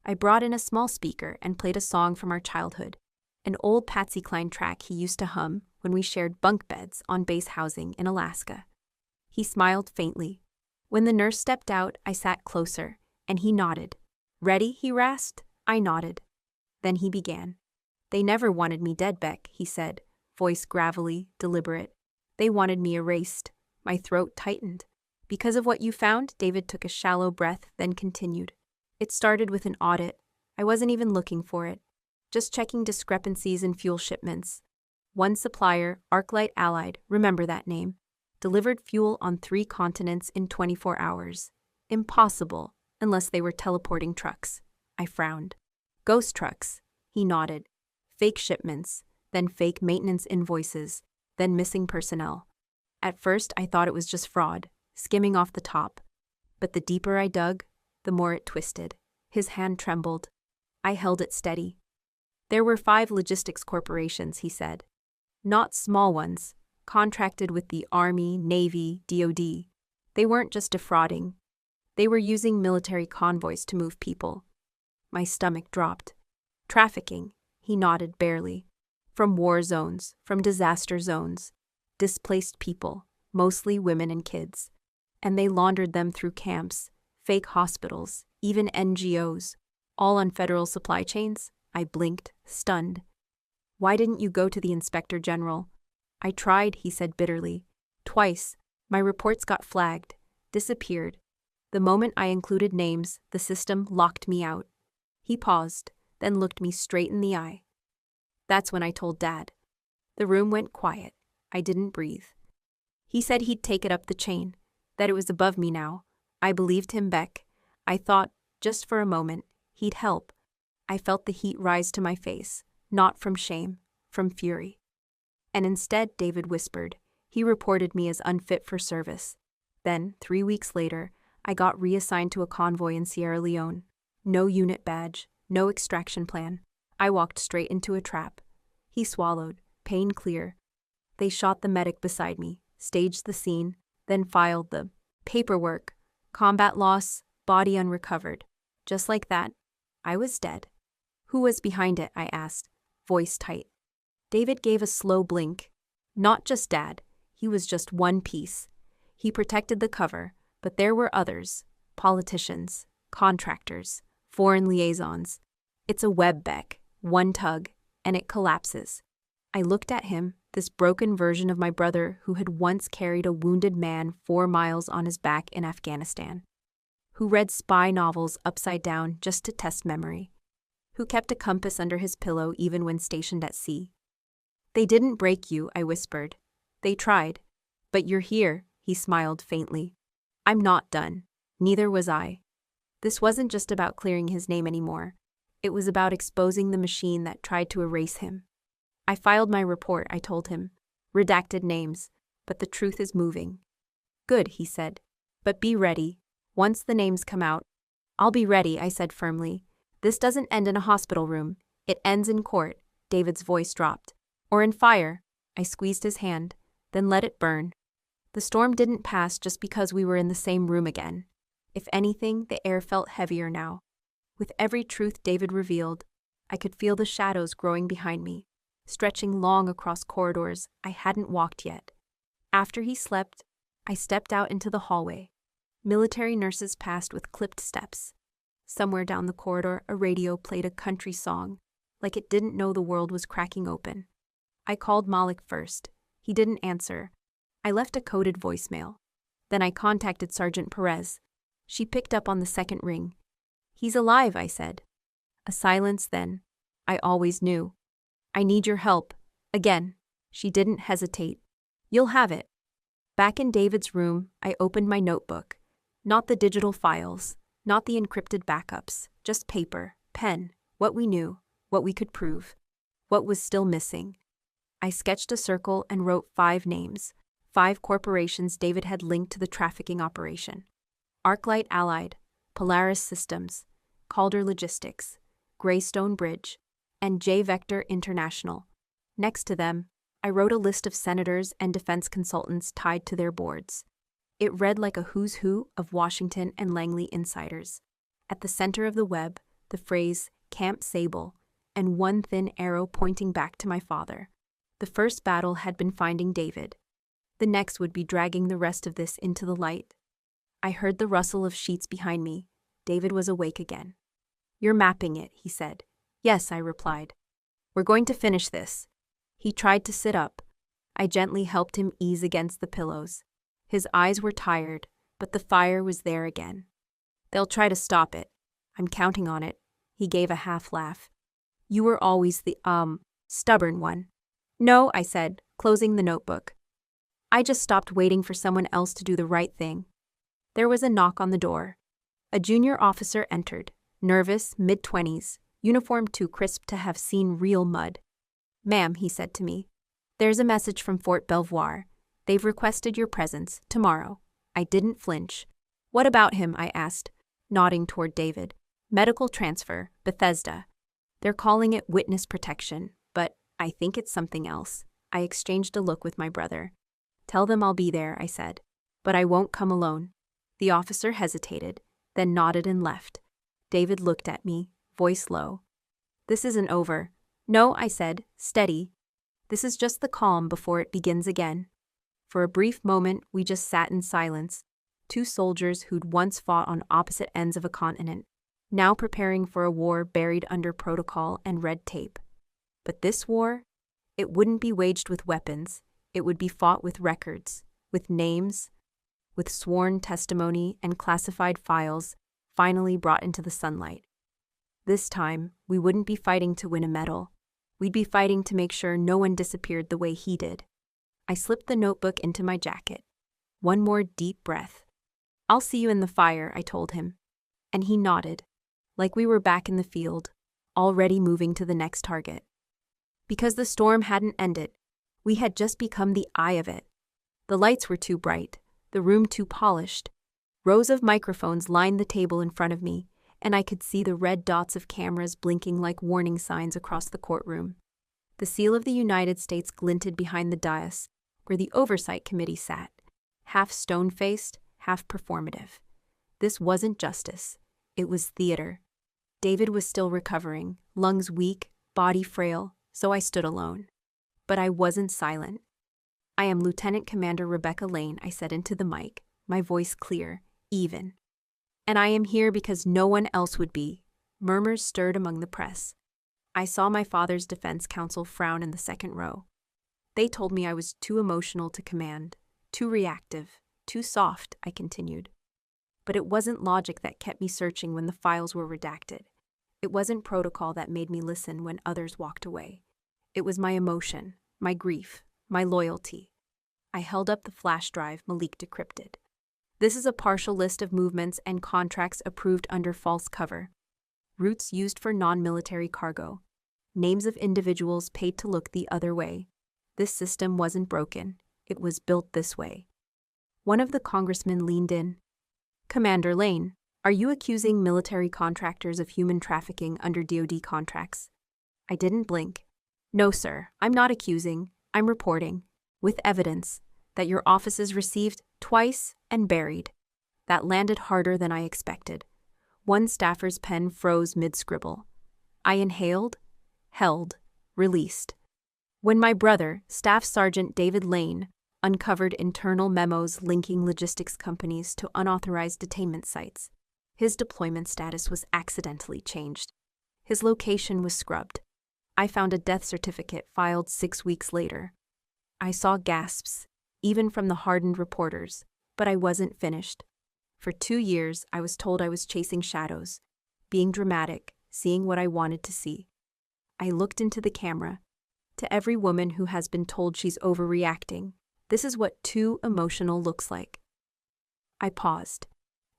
I brought in a small speaker and played a song from our childhood, an old Patsy Cline track he used to hum when we shared bunk beds on base housing in Alaska. He smiled faintly. When the nurse stepped out, I sat closer, and he nodded. "Ready?" he rasped. I nodded. Then he began. "They never wanted me dead, Beck," he said, voice gravelly, deliberate. "They wanted me erased." My throat tightened. "Because of what you found?" David took a shallow breath, then continued. "It started with an audit. I wasn't even looking for it. Just checking discrepancies in fuel shipments. One supplier, ArcLight Allied, remember that name, delivered fuel on 3 continents in 24 hours. Impossible, unless they were teleporting trucks." I frowned. "Ghost trucks." He nodded. "Fake shipments, then fake maintenance invoices, then missing personnel. At first, I thought it was just fraud, skimming off the top. But the deeper I dug, the more it twisted. His hand trembled. I held it steady. "There were 5 logistics corporations," he said. "Not small ones, contracted with the Army, Navy, DoD. They weren't just defrauding. They were using military convoys to move people." My stomach dropped. "Trafficking," he nodded barely. "From war zones, from disaster zones. Displaced people, mostly women and kids. And they laundered them through camps, fake hospitals, even NGOs, all on federal supply chains." I blinked, stunned. "Why didn't you go to the Inspector General?" "I tried," he said bitterly. "Twice. My reports got flagged, disappeared. The moment I included names, the system locked me out." He paused, then looked me straight in the eye. That's when I told Dad. The room went quiet. I didn't breathe. He said he'd take it up the chain, that it was above me now. I believed him, Beck. I thought, just for a moment, he'd help. I felt the heat rise to my face, not from shame, from fury. And instead, David whispered, he reported me as unfit for service. Then, 3 weeks later, I got reassigned to a convoy in Sierra Leone. No unit badge, no extraction plan. I walked straight into a trap. He swallowed, pain clear. They shot the medic beside me, staged the scene, then filed the paperwork. Combat loss, body unrecovered. Just like that, I was dead. "Who was behind it?" I asked, voice tight. David gave a slow blink. "Not just Dad. He was just one piece. He protected the cover, but there were others. Politicians, contractors, foreign liaisons. It's a web, Beck. One tug, and it collapses." I looked at him, this broken version of my brother who had once carried a wounded man 4 miles on his back in Afghanistan, who read spy novels upside down just to test memory, who kept a compass under his pillow even when stationed at sea. "They didn't break you," I whispered. "They tried. But you're here," he smiled faintly. "I'm not done. Neither was I." This wasn't just about clearing his name anymore. It was about exposing the machine that tried to erase him. "I filed my report," I told him. "Redacted names, but the truth is moving." "Good," he said. "But be ready. Once the names come out." "I'll be ready," I said firmly. "This doesn't end in a hospital room. It ends in court." David's voice dropped. "Or in fire." I squeezed his hand, then let it burn. The storm didn't pass just because we were in the same room again. If anything, the air felt heavier now. With every truth David revealed, I could feel the shadows growing behind me, stretching long across corridors I hadn't walked yet. After he slept, I stepped out into the hallway. Military nurses passed with clipped steps. Somewhere down the corridor, a radio played a country song, like it didn't know the world was cracking open. I called Malik first. He didn't answer. I left a coded voicemail. Then I contacted Sergeant Perez. She picked up on the second ring. "He's alive," I said. A silence then. I always knew. "I need your help." Again. She didn't hesitate. "You'll have it." Back in David's room, I opened my notebook. Not the digital files, not the encrypted backups, just paper, pen, what we knew, what we could prove, what was still missing. I sketched a circle and wrote 5 names, 5 corporations David had linked to the trafficking operation. Arclight Allied, Polaris Systems, Calder Logistics, Greystone Bridge, and J-Vector International. Next to them, I wrote a list of senators and defense consultants tied to their boards. It read like a who's who of Washington and Langley insiders. At the center of the web, the phrase Camp Sable, and one thin arrow pointing back to my father. The first battle had been finding David. The next would be dragging the rest of this into the light. I heard the rustle of sheets behind me. David was awake again. "You're mapping it," he said. "Yes," I replied. "We're going to finish this." He tried to sit up. I gently helped him ease against the pillows. His eyes were tired, but the fire was there again. "They'll try to stop it. I'm counting on it." He gave a half laugh. "You were always the, stubborn one." "No," I said, closing the notebook. "I just stopped waiting for someone else to do the right thing." There was a knock on the door. A junior officer entered, nervous, mid-20s, uniform too crisp to have seen real mud. "Ma'am," he said to me, "there's a message from Fort Belvoir. They've requested your presence, tomorrow." I didn't flinch. "What about him?" I asked, nodding toward David. "Medical transfer, Bethesda. They're calling it witness protection, but I think it's something else." I exchanged a look with my brother. "Tell them I'll be there," I said. "But I won't come alone." The officer hesitated, then nodded and left. David looked at me, voice low. "This isn't over." "No," I said, steady. "This is just the calm before it begins again." For a brief moment, we just sat in silence, 2 soldiers who'd once fought on opposite ends of a continent, now preparing for a war buried under protocol and red tape. But this war, it wouldn't be waged with weapons. It would be fought with records, with names, with sworn testimony and classified files finally brought into the sunlight. This time, we wouldn't be fighting to win a medal. We'd be fighting to make sure no one disappeared the way he did. I slipped the notebook into my jacket. One more deep breath. "I'll see you in the fire," I told him. And he nodded, like we were back in the field, already moving to the next target. Because the storm hadn't ended, we had just become the eye of it. The lights were too bright, the room too polished. Rows of microphones lined the table in front of me, and I could see the red dots of cameras blinking like warning signs across the courtroom. The seal of the United States glinted behind the dais, where the Oversight Committee sat, half stone-faced, half performative. This wasn't justice. It was theater. David was still recovering, lungs weak, body frail, so I stood alone. But I wasn't silent. "I am Lieutenant Commander Rebecca Lane," I said into the mic, my voice clear, even. "And I am here because no one else would be." Murmurs stirred among the press. I saw my father's defense counsel frown in the second row. They told me I was too emotional to command, too reactive, too soft, I continued. But it wasn't logic that kept me searching when the files were redacted. It wasn't protocol that made me listen when others walked away. It was my emotion, my grief, my loyalty. I held up the flash drive Malik decrypted. "This is a partial list of movements and contracts approved under false cover. Routes used for non-military cargo. Names of individuals paid to look the other way. This system wasn't broken. It was built this way." One of the congressmen leaned in. "Commander Lane, are you accusing military contractors of human trafficking under DoD contracts?" I didn't blink. "No, sir, I'm not accusing. I'm reporting. With evidence. that your offices received twice and buried. That landed harder than I expected. One staffer's pen froze mid-scribble. I inhaled, held, released. When my brother, Staff Sergeant David Lane, uncovered internal memos linking logistics companies to unauthorized detainment sites, his deployment status was accidentally changed. His location was scrubbed. I found a death certificate filed 6 weeks later. I saw gasps, even from the hardened reporters, but I wasn't finished. For 2 years, I was told I was chasing shadows, being dramatic, seeing what I wanted to see. I looked into the camera. To every woman who has been told she's overreacting, this is what too emotional looks like. I paused.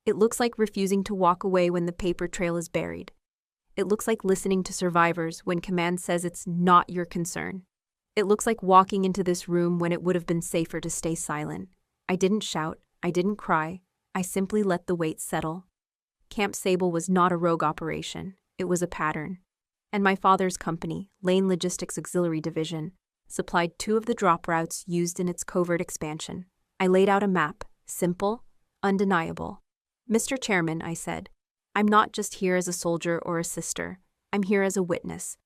It looks like refusing to walk away when the paper trail is buried. It looks like listening to survivors when command says it's not your concern. It looks like walking into this room when it would have been safer to stay silent. I didn't shout. I didn't cry. I simply let the weight settle. Camp Sable was not a rogue operation. It was a pattern. And my father's company, Lane Logistics Auxiliary Division, supplied 2 of the drop routes used in its covert expansion. I laid out a map, simple, undeniable. "Mr. Chairman," I said, "I'm not just here as a soldier or a sister. I'm here as a witness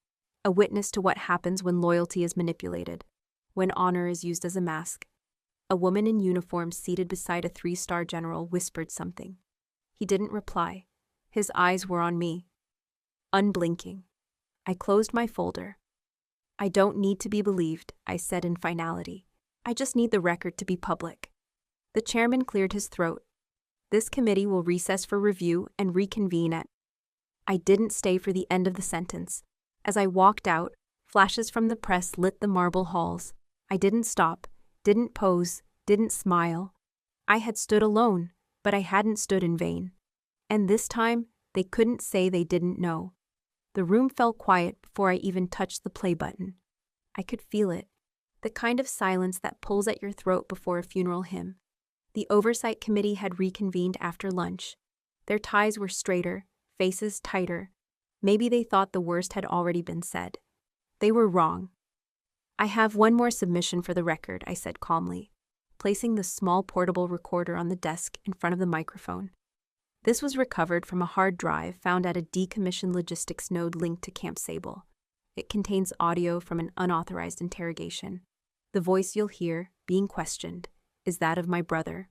to what happens when loyalty is manipulated, when honor is used as a mask." A woman in uniform seated beside a 3-star general whispered something. He didn't reply. His eyes were on me, unblinking. I closed my folder. "I don't need to be believed," I said in finality. "I just need the record to be public." The chairman cleared his throat. "This committee will recess for review and reconvene at—" I didn't stay for the end of the sentence. As I walked out, flashes from the press lit the marble halls. I didn't stop, didn't pose, didn't smile. I had stood alone, but I hadn't stood in vain. And this time, they couldn't say they didn't know. The room fell quiet before I even touched the play button. I could feel it, the kind of silence that pulls at your throat before a funeral hymn. The oversight committee had reconvened after lunch. Their ties were straighter, faces tighter. Maybe they thought the worst had already been said. They were wrong. "I have one more submission for the record," I said calmly, placing the small portable recorder on the desk in front of the microphone. This was recovered from a hard drive found at a decommissioned logistics node linked to Camp Sable. It contains audio from an unauthorized interrogation. The voice you'll hear, being questioned, is that of my brother.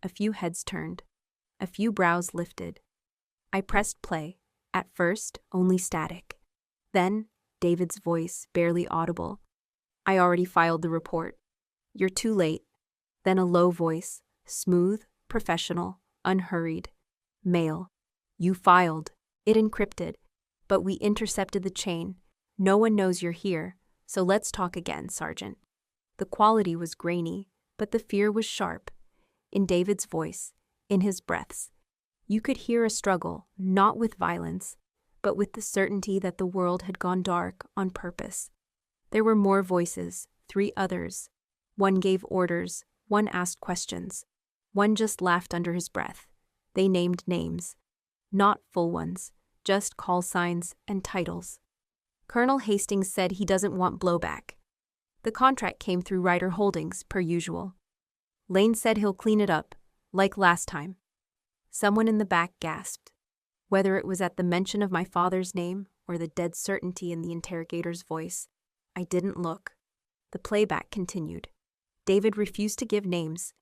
A few heads turned. A few brows lifted. I pressed play, at first only static. Then, David's voice, barely audible. "I already filed the report." "You're too late." Then a low voice, smooth, professional, unhurried. "Male. You filed. It encrypted. But we intercepted the chain. No one knows you're here, so let's talk again, Sergeant." The quality was grainy, but the fear was sharp. In David's voice, in his breaths, you could hear a struggle, not with violence, but with the certainty that the world had gone dark on purpose. There were more voices, 3 others. One gave orders, one asked questions. One just laughed under his breath. They named names. Not full ones, just call signs and titles. Colonel Hastings said he doesn't want blowback. The contract came through Ryder Holdings, per usual. Lane said he'll clean it up, like last time. Someone in the back gasped. Whether it was at the mention of my father's name or the dead certainty in the interrogator's voice, I didn't look. The playback continued. David refused to give names.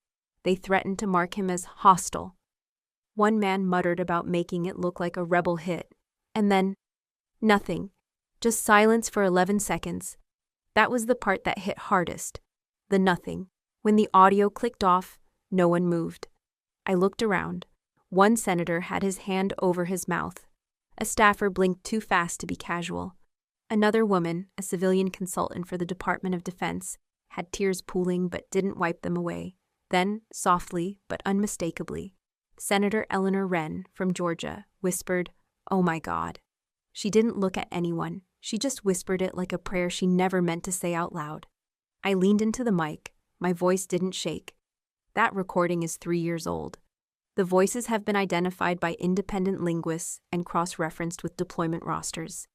They threatened to mark him as hostile. One man muttered about making it look like a rebel hit. And then, nothing. Just silence for 11 seconds. That was the part that hit hardest. The nothing. When the audio clicked off, no one moved. I looked around. One senator had his hand over his mouth. A staffer blinked too fast to be casual. Another woman, a civilian consultant for the Department of Defense, had tears pooling but didn't wipe them away. Then, softly but unmistakably, Senator Eleanor Wren, from Georgia, whispered, "Oh my God." She didn't look at anyone. She just whispered it like a prayer she never meant to say out loud. I leaned into the mic. My voice didn't shake. That recording is 3 years old. The voices have been identified by independent linguists and cross-referenced with deployment rosters.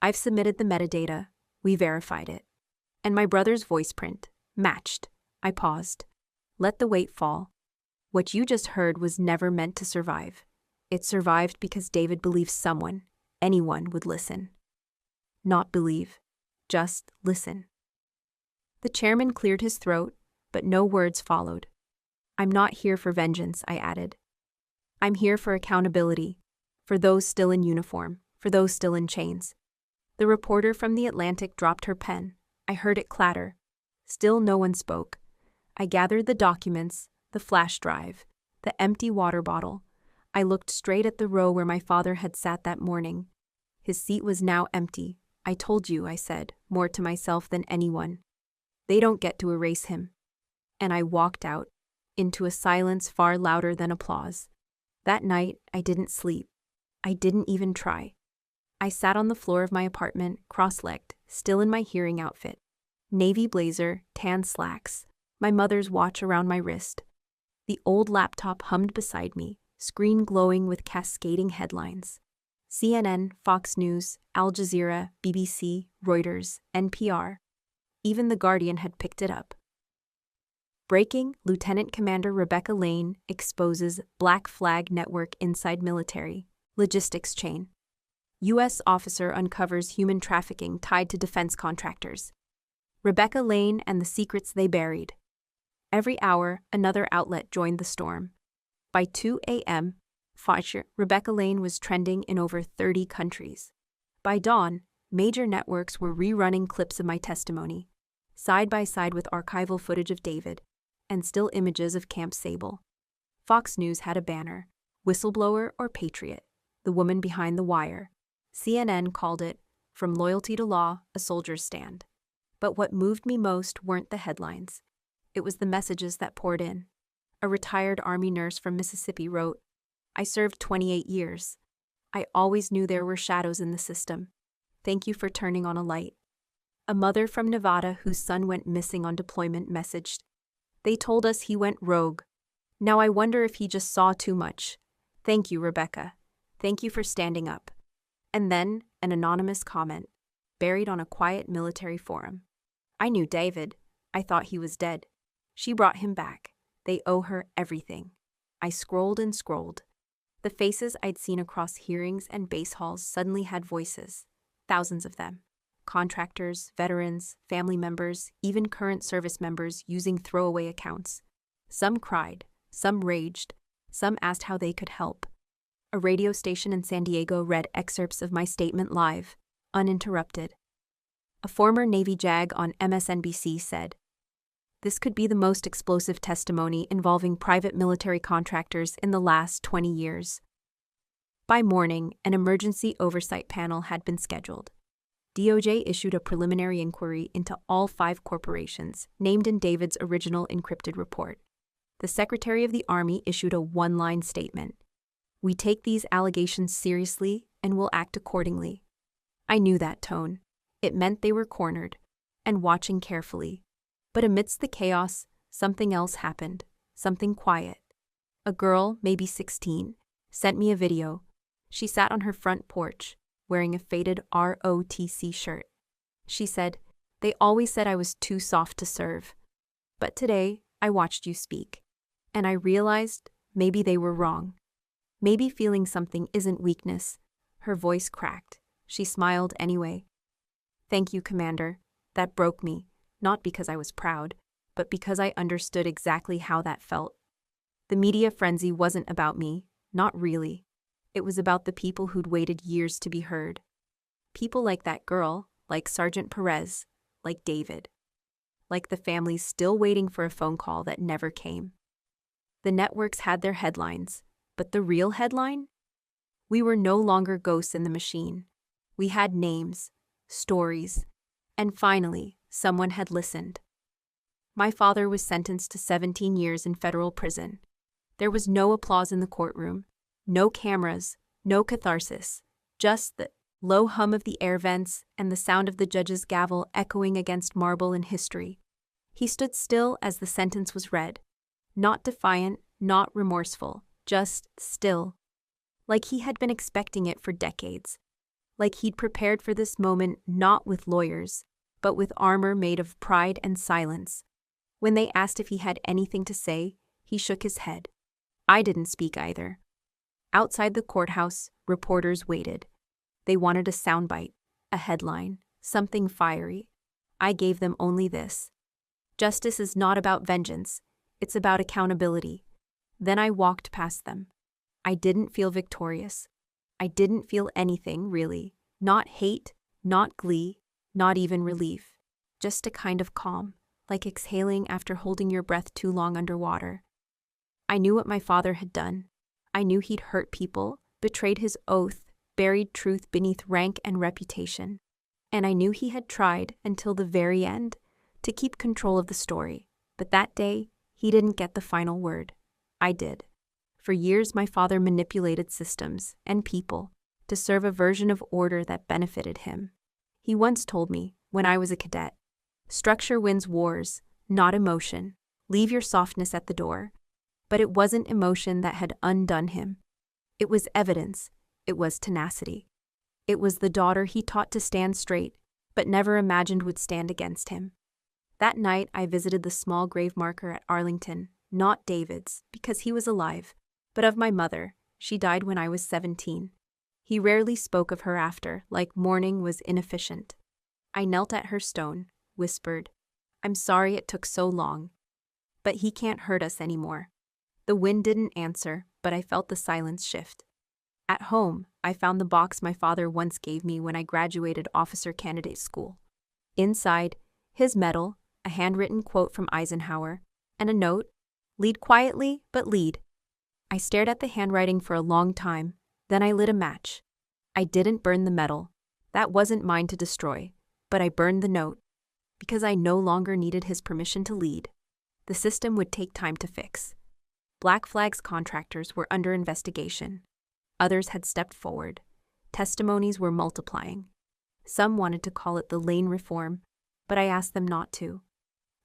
I've submitted the metadata. We verified it. And my brother's voice print matched. I paused. Let the weight fall. What you just heard was never meant to survive. It survived because David believed someone, anyone, would listen. Not believe, just listen. The chairman cleared his throat, but no words followed. I'm not here for vengeance, I added. I'm here for accountability, for those still in uniform, for those still in chains. The reporter from The Atlantic dropped her pen. I heard it clatter. Still no one spoke. I gathered the documents, the flash drive, the empty water bottle. I looked straight at the row where my father had sat that morning. His seat was now empty. I told you, I said, more to myself than anyone. They don't get to erase him. And I walked out, into a silence far louder than applause. That night, I didn't sleep. I didn't even try. I sat on the floor of my apartment, cross-legged, still in my hearing outfit. Navy blazer, tan slacks, my mother's watch around my wrist. The old laptop hummed beside me, screen glowing with cascading headlines. CNN, Fox News, Al Jazeera, BBC, Reuters, NPR. Even The Guardian had picked it up. Breaking, Lieutenant Commander Rebecca Lane exposes Black Flag Network inside military logistics chain. U.S. officer uncovers human trafficking tied to defense contractors. Rebecca Lane and the secrets they buried. Every hour, another outlet joined the storm. By 2 a.m., Rebecca Lane was trending in over 30 countries. By dawn, major networks were rerunning clips of my testimony, side by side with archival footage of David, and still images of Camp Sable. Fox News had a banner, Whistleblower or Patriot, the woman behind the wire. CNN called it, From Loyalty to Law, a Soldier's Stand. But what moved me most weren't the headlines. It was the messages that poured in. A retired Army nurse from Mississippi wrote, I served 28 years. I always knew there were shadows in the system. Thank you for turning on a light. A mother from Nevada whose son went missing on deployment messaged, They told us he went rogue. Now I wonder if he just saw too much. Thank you, Rebecca. Thank you for standing up. And then, an anonymous comment, buried on a quiet military forum. I knew David. I thought he was dead. She brought him back. They owe her everything. I scrolled and scrolled. The faces I'd seen across hearings and base halls suddenly had voices. Thousands of them. Contractors, veterans, family members, even current service members using throwaway accounts. Some cried, some raged, some asked how they could help. A radio station in San Diego read excerpts of my statement live, uninterrupted. A former Navy JAG on MSNBC said, This could be the most explosive testimony involving private military contractors in the last 20 years. By morning, an emergency oversight panel had been scheduled. DOJ issued a preliminary inquiry into all 5 corporations named in David's original encrypted report. The Secretary of the Army issued a one-line statement. We take these allegations seriously and will act accordingly. I knew that tone. It meant they were cornered and watching carefully. But amidst the chaos, something else happened, something quiet. A girl, maybe 16, sent me a video. She sat on her front porch, wearing a faded ROTC shirt. She said, They always said I was too soft to serve. But today, I watched you speak. And I realized maybe they were wrong. Maybe feeling something isn't weakness. Her voice cracked. She smiled anyway. Thank you, Commander. That broke me. Not because I was proud, but because I understood exactly how that felt. The media frenzy wasn't about me, not really. It was about the people who'd waited years to be heard. People like that girl, like Sergeant Perez, like David. Like the families still waiting for a phone call that never came. The networks had their headlines, but the real headline? We were no longer ghosts in the machine. We had names, stories, and finally, someone had listened. My father was sentenced to 17 years in federal prison. There was no applause in the courtroom, no cameras, no catharsis, just the low hum of the air vents and the sound of the judge's gavel echoing against marble in history. He stood still as the sentence was read, not defiant, not remorseful, just still. Like he had been expecting it for decades. Like he'd prepared for this moment not with lawyers, but with armor made of pride and silence. When they asked if he had anything to say, he shook his head. I didn't speak either. Outside the courthouse, reporters waited. They wanted a soundbite, a headline, something fiery. I gave them only this: justice is not about vengeance, it's about accountability. Then I walked past them. I didn't feel victorious. I didn't feel anything, really. Not hate, not glee, not even relief. Just a kind of calm, like exhaling after holding your breath too long underwater. I knew what my father had done. I knew he'd hurt people, betrayed his oath, buried truth beneath rank and reputation. And I knew he had tried, until the very end, to keep control of the story. But that day, he didn't get the final word. I did. For years, my father manipulated systems and people to serve a version of order that benefited him. He once told me, when I was a cadet, "Structure wins wars, not emotion. Leave your softness at the door." But it wasn't emotion that had undone him. It was evidence. It was tenacity. It was the daughter he taught to stand straight, but never imagined would stand against him. That night, I visited the small grave marker at Arlington, not David's, because he was alive, but of my mother. She died when I was 17. He rarely spoke of her after, like mourning was inefficient. I knelt at her stone, whispered, "I'm sorry it took so long. But he can't hurt us anymore." The wind didn't answer, but I felt the silence shift. At home, I found the box my father once gave me when I graduated officer candidate school. Inside, his medal, a handwritten quote from Eisenhower, and a note, "Lead quietly, but lead." I stared at the handwriting for a long time, then I lit a match. I didn't burn the medal. That wasn't mine to destroy, but I burned the note, because I no longer needed his permission to lead. The system would take time to fix. Black Flag's contractors were under investigation. Others had stepped forward. Testimonies were multiplying. Some wanted to call it the lane reform, but I asked them not to.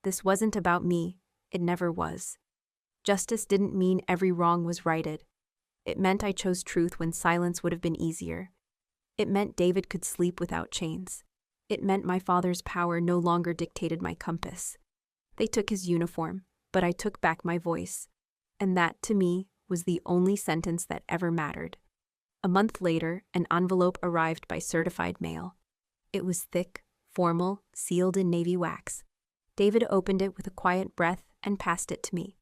This wasn't about me. It never was. Justice didn't mean every wrong was righted. It meant I chose truth when silence would have been easier. It meant David could sleep without chains. It meant my father's power no longer dictated my compass. They took his uniform, but I took back my voice. And that, to me, was the only sentence that ever mattered. A month later, an envelope arrived by certified mail. It was thick, formal, sealed in navy wax. David opened it with a quiet breath and passed it to me.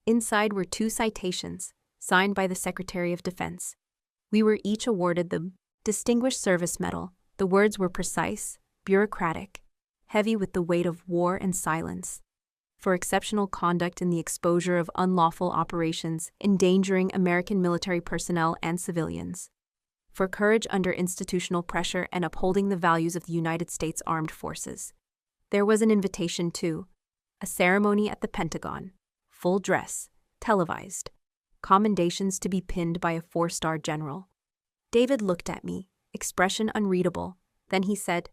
Inside were 2 citations, signed by the Secretary of Defense. We were each awarded the Distinguished Service Medal. The words were precise, bureaucratic, heavy with the weight of war and silence. For exceptional conduct in the exposure of unlawful operations endangering American military personnel and civilians. For courage under institutional pressure and upholding the values of the United States Armed Forces. There was an invitation too, a ceremony at the Pentagon, full dress, televised, commendations to be pinned by a 4-star general. David looked at me, expression unreadable. Then he said,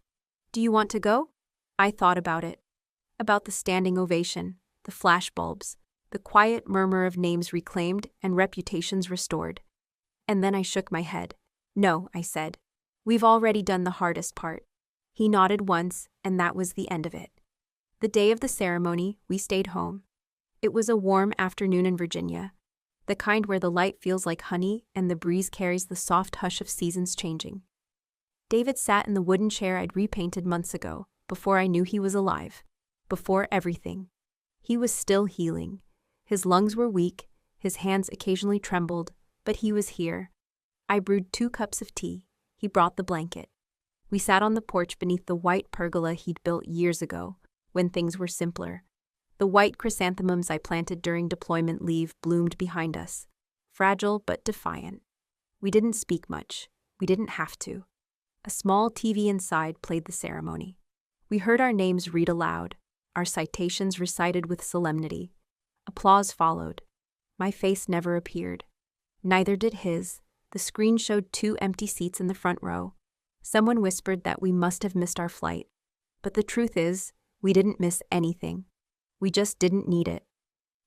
"Do you want to go?" I thought about it. About the standing ovation, the flashbulbs, the quiet murmur of names reclaimed and reputations restored. And then I shook my head. "No," I said. "We've already done the hardest part." He nodded once, and that was the end of it. The day of the ceremony, we stayed home. It was a warm afternoon in Virginia, the kind where the light feels like honey and the breeze carries the soft hush of seasons changing. David sat in the wooden chair I'd repainted months ago, before I knew he was alive. Before everything. He was still healing. His lungs were weak, his hands occasionally trembled, but he was here. I brewed 2 cups of tea. He brought the blanket. We sat on the porch beneath the white pergola he'd built years ago, when things were simpler. The white chrysanthemums I planted during deployment leave bloomed behind us, fragile but defiant. We didn't speak much. We didn't have to. A small TV inside played the ceremony. We heard our names read aloud, our citations recited with solemnity. Applause followed. My face never appeared. Neither did his. The screen showed 2 empty seats in the front row. Someone whispered that we must have missed our flight. But the truth is, we didn't miss anything. We just didn't need it.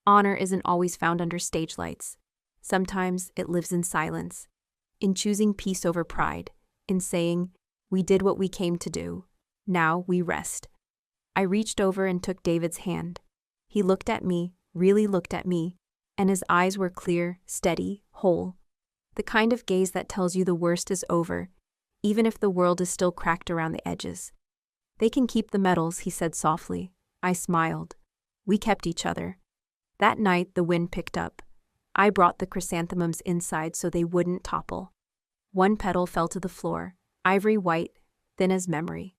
Honor isn't always found under stage lights. Sometimes it lives in silence, in choosing peace over pride, in saying, "We did what we came to do. Now we rest." I reached over and took David's hand. He looked at me, really looked at me, and his eyes were clear, steady, whole. The kind of gaze that tells you the worst is over, even if the world is still cracked around the edges. They can keep the medals, he said softly. I smiled. We kept each other. That night, the wind picked up. I brought the chrysanthemums inside so they wouldn't topple. One petal fell to the floor, ivory white, thin as memory.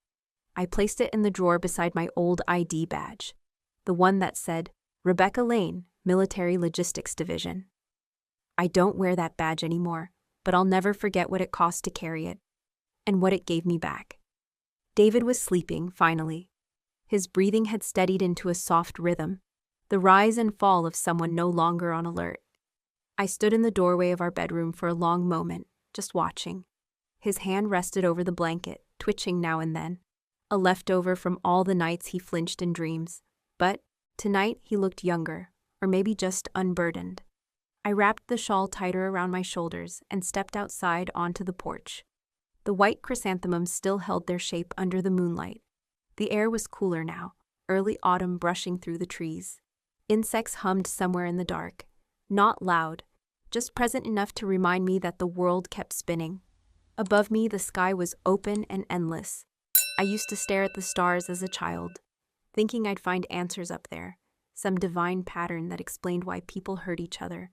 I placed it in the drawer beside my old ID badge, the one that said, Rebecca Lane, Military Logistics Division. I don't wear that badge anymore, but I'll never forget what it cost to carry it, and what it gave me back. David was sleeping, finally. His breathing had steadied into a soft rhythm, the rise and fall of someone no longer on alert. I stood in the doorway of our bedroom for a long moment, just watching. His hand rested over the blanket, twitching now and then, a leftover from all the nights he flinched in dreams. But tonight he looked younger, or maybe just unburdened. I wrapped the shawl tighter around my shoulders and stepped outside onto the porch. The white chrysanthemums still held their shape under the moonlight. The air was cooler now, early autumn brushing through the trees. Insects hummed somewhere in the dark, not loud, just present enough to remind me that the world kept spinning. Above me, the sky was open and endless. I used to stare at the stars as a child, thinking I'd find answers up there, some divine pattern that explained why people hurt each other,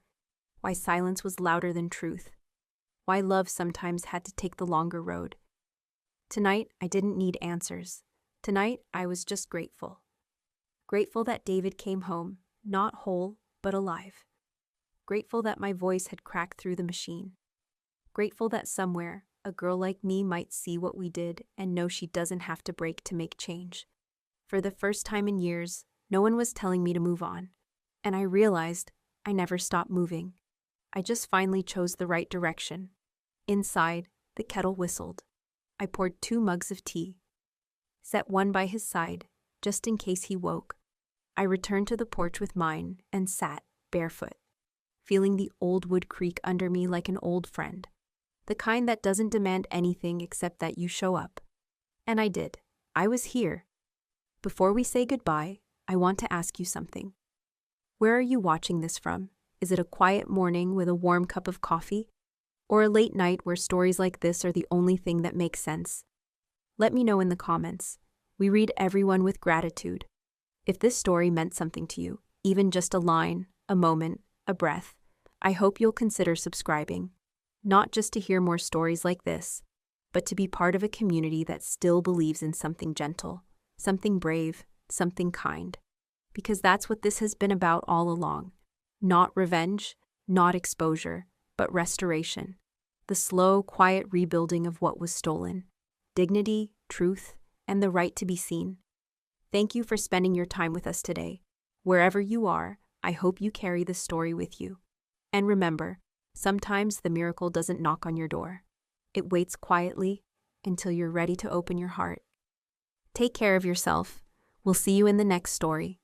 why silence was louder than truth, why love sometimes had to take the longer road. Tonight, I didn't need answers. Tonight, I was just grateful. Grateful that David came home, not whole, but alive. Grateful that my voice had cracked through the machine. Grateful that somewhere, a girl like me might see what we did and know she doesn't have to break to make change. For the first time in years, no one was telling me to move on. And I realized I never stopped moving. I just finally chose the right direction. Inside, the kettle whistled. I poured 2 mugs of tea, set one by his side, just in case he woke. I returned to the porch with mine and sat, barefoot, feeling the old wood creak under me like an old friend, the kind that doesn't demand anything except that you show up. And I did. I was here. Before we say goodbye, I want to ask you something. Where are you watching this from? Is it a quiet morning with a warm cup of coffee? Or a late night where stories like this are the only thing that makes sense? Let me know in the comments. We read everyone with gratitude. If this story meant something to you, even just a line, a moment, a breath, I hope you'll consider subscribing. Not just to hear more stories like this, but to be part of a community that still believes in something gentle, something brave, something kind. Because that's what this has been about all along. Not revenge, not exposure, but restoration. The slow, quiet rebuilding of what was stolen. Dignity, truth, and the right to be seen. Thank you for spending your time with us today. Wherever you are, I hope you carry this story with you. And remember, sometimes the miracle doesn't knock on your door. It waits quietly until you're ready to open your heart. Take care of yourself. We'll see you in the next story.